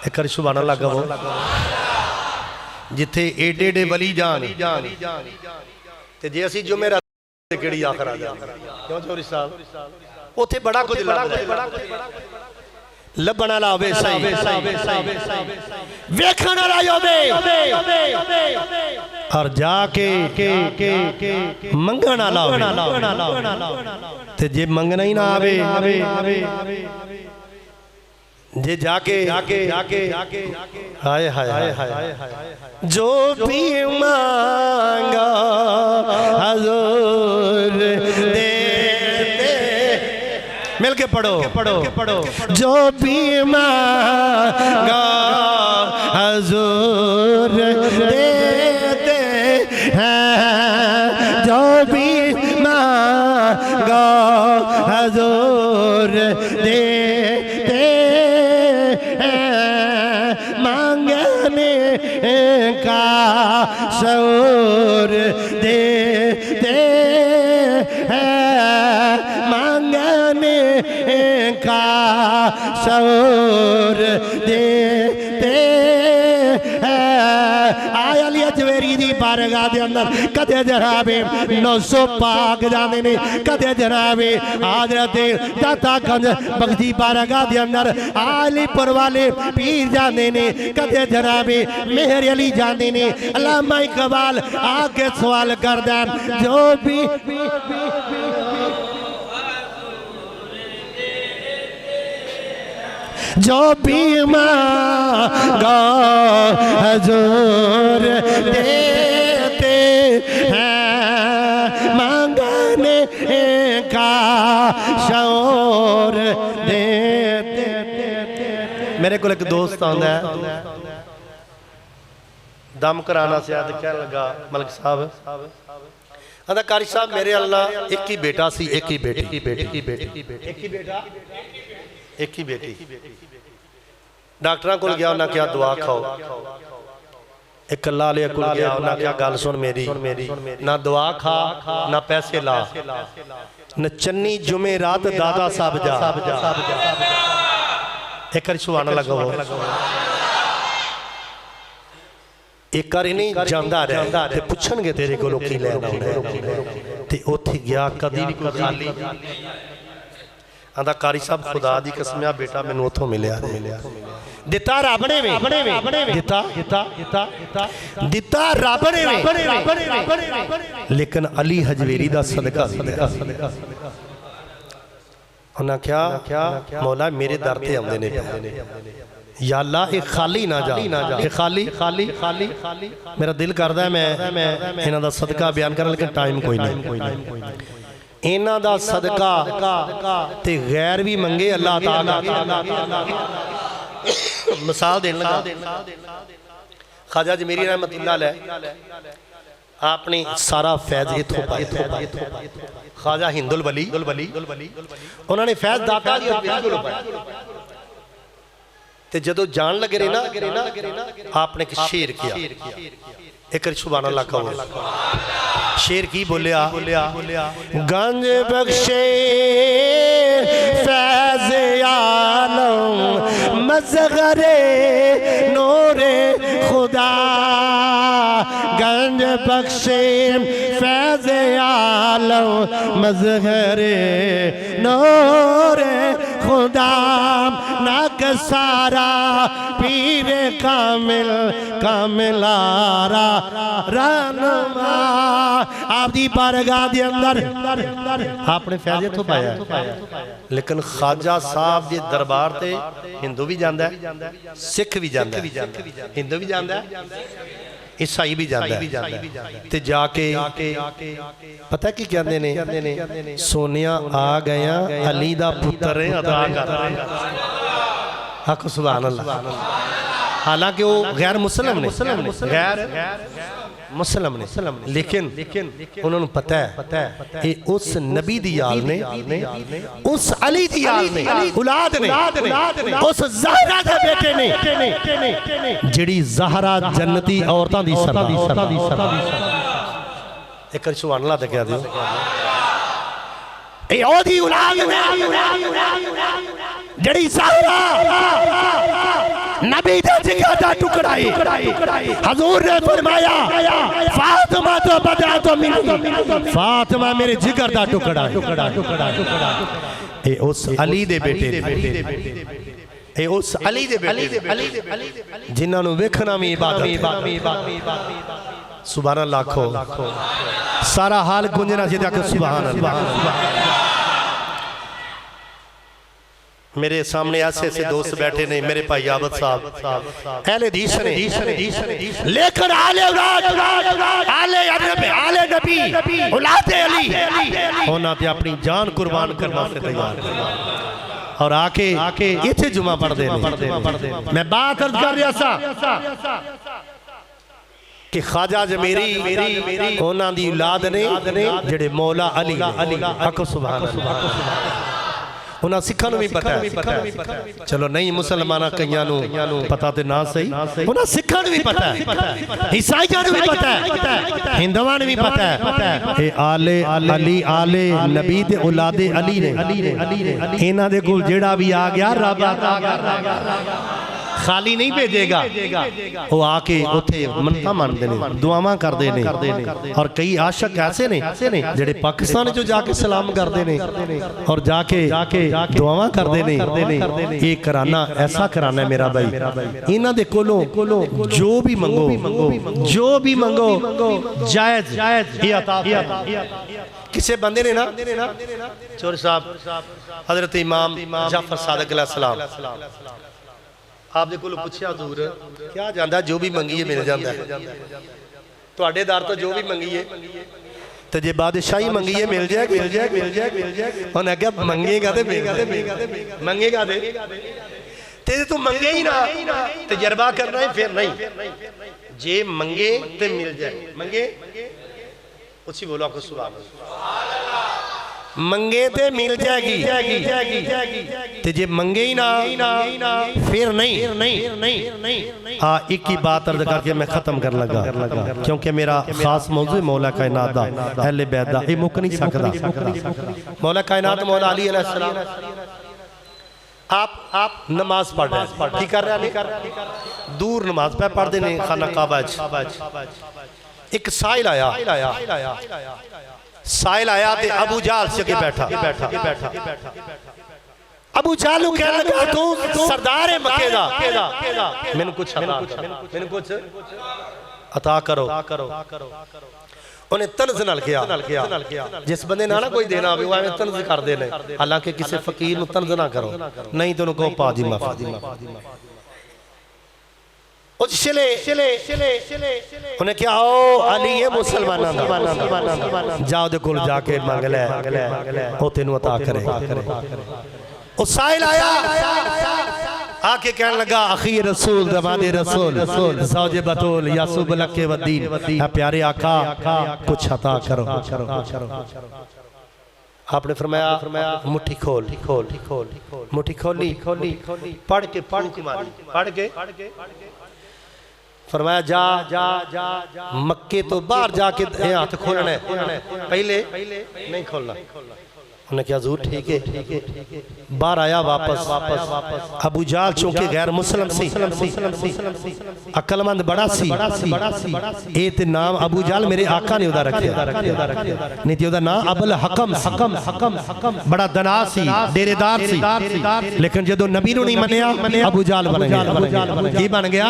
S1: एक बार सुभान अल्लाह कहो। जिथे एडे एडे वली जान ते जे असीं जुमेरात ते केड़ी आखर आ जांदी क्यों चोरी साहब उथे बड़ा कुछ लभण वाला होवे सही वेखण वाला होवे और जाके मंगण वाला होवे ते जे मंगना ही ना आवे जे जाके हाय हाय हाय जो भी मांगा हुजूर देते मिलके पढ़ो जो भी मांगा हुजूर देते हैं जो भी मांगा हुजूर देते हैं मांगने का शऊर देते हैं मांगने का शऊर देते आय अली अजमेरी दी बारगाह दे अंदर कदे जनाबे 900 पाक जाने ने कदे जनाबे हजरत दाता गंज बगदी बारगाह दे अंदर आलीपुर वाले पीर जाने ने कदे जनाबे मेहर अली जाने ने अल्लामा इकबाल आके सवाल करदा जो भी जो भी मांगा हुजूर देते हैं मांगने का शऊर देते। मेरे को एक दोस्त आंदा है दम कराना से आज कहने लगा मलिक साहब आंदा कारी साहब मेरे अल्लाह एक ही बेटा सी एक ही बेटी एक ही बेटी डॉक्टर को गया उन्हें क्या दुआ खाओ एक कला ले को गया उन्हें क्या गल सुन मेरी ना दुआ खा ना पैसे ला न चन्नी जुमे रात दादा साहब जा एक बार सुभान अल्लाह कहो। एक बार नहीं जांदा रहा ते पुछणगे तेरे कोलों की लेना ते ओथे गया कदी भी कोई खाली आंदा कारी साहब खुदा दी कसम आ बेटा मैनू उथों मिलिया दिता रब ने दिता रब ने लेकिन अली हजवेरी दा सदका उन्हें क्या मौला मेरे दर ते आउंदे ने या अल्लाह ये खाली ना जा खाली खाली खाली मेरा दिल करदा है मैं इन्हां दा सदका बयान करा लेकिन टाइम कोई नहीं इन्हां दा सदका ते गैर भी मंगे अल्लाह ताला मिसाल देन लगा ख्वाजा अजमेरी रहमतुल्लाह अलैह आपने सारा फैज इथों पाया ख्वाजा हिंदुल वली उन्होंने फैज दाता जी कोलों पाया ते जदों जान लगे ना आपने एक शेर किया एक सुभान अल्लाह कहो शेर की बोलिया गंज बख्शे फैज आलम मज़गरे नूरे खुदा गंज बख्शे फैज आलम मज़गरे नूरे खुदा नक सारा पीर कामिल कामिलारा रहनुमा आप दी बारगाह दे अंदर आपने फैज़ इत्थों पाया लेकिन ख्वाजा साहब दे दरबार ते हिंदू भी जांदा है सिख भी जांदा है हिंदू भी जांदा है ईसाई भी जाता है ते जाके पता की कहते ने सोनिया आ गया अली दा पुत्र अदा कर हक सुभान अल्लाह हालांकि वो गैर मुस्लिम ने गैर मुस्लिम ने लेकिन उन्होंने पता है ये उस नबी दी आल ने उस अली दी आल ने औलाद ने उस ज़हरा दे बेटे ने जिहड़ी ज़हरा जन्नती औरतां दी सरदार एक सुभान अल्लाह ते कह दियो ए ओदी औलाद ने जिहड़ी ज़हरा नबी दे जिगर दा टुकड़ा है हुजूर ने फरमाया फातिमा तो बदा तो मिनी फातिमा मेरे जिगर दा टुकड़ा है ए उस अली दे बेटे ए उस अली दे बेटे जिन्हां नु वेखना भी इबादत सुभान अल्लाह आखो सारा हाल गुंजना चाहिए आखो सुभान अल्लाह मेरे सामने ऐसे ऐसे दोस्त बैठे ने मेरे भाई आबद साहब अहले हदीस ने लेकर आले औलाद आले नबी औलाद अली होना ते अपनी जान कुर्बान करने से तैयार और आके इथे जुमा पढ़दे ने मैं बात अर्ज कर रहा सा कि ख्वाजा अजमेरी होना दी औलाद ने जेड़े मौला अली हक सुभान अल्लाह उन्हें सिखा भी पता है चलो नहीं मुसलमाना कईयां पता तो ना सही उन्हें सिखा भी पता है ईसाइयां भी पता है हिंदुओं ने भी पता है ये आले अली आले नबी दे औलादे अली ने इन्हां दे कोल जेड़ा भी आ गया रब खाली नहीं भेजेगा वो आके उथे मनता मानते ने दुआवां करते ने और कई आशक ऐसे ने जेड़े पाकिस्तान जो जाके सलाम करते ने और जाके दुआवां करते ने ये कराना ऐसा कराना है मेरा भाई इन्हां दे कोलों जो भी मंगो जायज ये अता किसी बंदे ने ना चौधरी साहब हजरत इमाम जाफर सादिक अलैहिस्सलाम आपने को पूछा हजूर क्या जाता जो भी मंगीए मिल जाता है तुहाडे दर तो जो भी मंगीए तो जे बादशाही मंगीए मिल जाए उन्हें क्या मंगेगा मंगेगा ते तू मंगे ही ना तजर्बा करना है फिर नहीं जे मंगे तो मिल जाए मंगे उसी बोलो आपको सुभान मंगे ते मिल जाएगी ते जे मंगे ही ना फिर नहीं हाँ एक ही बात अर्ज करके मैं खत्म कर लगा क्योंकि मेरा खास मौजू मौला कायनात दा अहले बैत दा ये मुक नहीं सकदा मौला कायनात मौला अली अलैहिस्सलाम आप नमाज पढ़ रहे हैं कर रहे दूर नमाज पे पढ़ते ने खाना काबा एक साइल आया साइल आया ते अबू जहल से बैठा अबू जालू कहने लगा तू सरदार है मक्के दा, मैनू कुछ अता करो। उन्हें तंज नाल किया, जिस बंदे ना ना कोई देना आवे वो एवें तंज करदे ने, हालांकि किसी फकीर नूं तंज ना करो, नहीं तो कहो पा जी माफी। उन्हें क्या हो अली है मुसलमाना जाओ दे कोल जाके मंग ले ओ तेनू अता करे। ओ साहिल आया आके कहने लगा अखी रसूल दमादे रसूल सौजे बतूल यासूब लके वदीन, प्यारे आका कुछ अता करो। आपने फरमाया मुट्ठी खोल, मुट्ठी खोली, पढ़ के फरमाया जा मक्के तो बाहर जाके हाथ खोलना है, पहले नहीं खोलना। उन्हें क्या हुजूर ठीक है, बाहर आया वापस। अबू जाल चूंकि गैर मुस्लिम सी, अकलमंद बड़ा सी, ए ते नाम अबू जाल मेरे आका ने उदा रखा, नहीं तो उदा नाम अबुल हकम, बड़ा दना सी, डेरेदार सी, लेकिन जदों नबी नूं नहीं मनिया अबू जाल बन गया। की बन गया?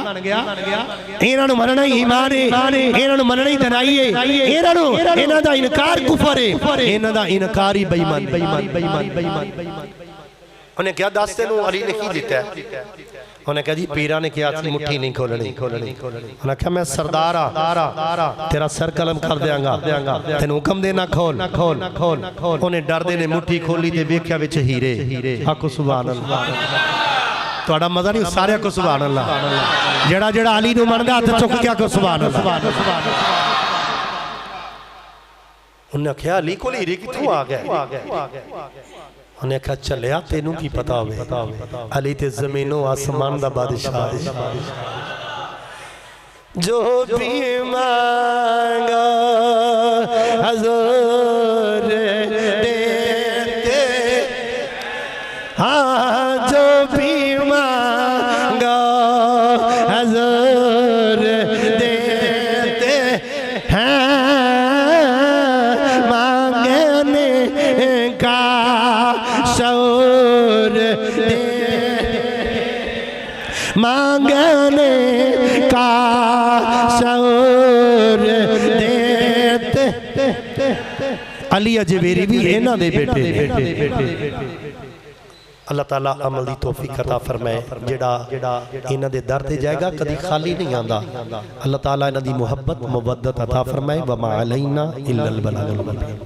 S1: इन्हां नूं मनना ही ईमान है, इन्हां नूं मनना ही दनाई है, इन्हां दा इनकार कुफर है, इन्हां दा इनकार ही बेईमान। उन्हें क्या दस तेनू अली ने की दिता है? उन्हें कहा जी पीरा ने कहा मुट्ठी नहीं खोलनी। उन्हें कहा मैं सरदार आ, तेरा सर कलम कर देंगा, तेन हुक्म देना खोल। उन्हें डरदे ने मुट्ठी खोली ते वेख्या विच हीरे। आखो सुभान अल्लाह। तुहाडा मजा नहीं, सारे को सुभान अल्लाह। जेड़ा जेड़ा अली नूं मनदा हथ चुक के आखो सुभान अल्लाह। उन्हें आख्या अली कोल हीरे कित्थों आ गए? उन्हें आख्या चलिया तेनू की पता होवे, अली ते जमीनों आसमान दा बादशाह। जो भी मांगा हुजूर देते, हाँ जो भी मांगा हुजूर देते हैं, मांगने का शौर देते। अली अजवेरी भी इन्हां दे बेटे। अल्लाह ताला अमल दी तौफीक अता फरमाए। जेड़ा इन्हां दे दर ते जाएगा कदी खाली नहीं आंदा। अल्लाह ताला इन्हां दी मुहब्बत मुवद्दत अता फरमाए। व मा अलैना इल्लल बलागुल मुबीन।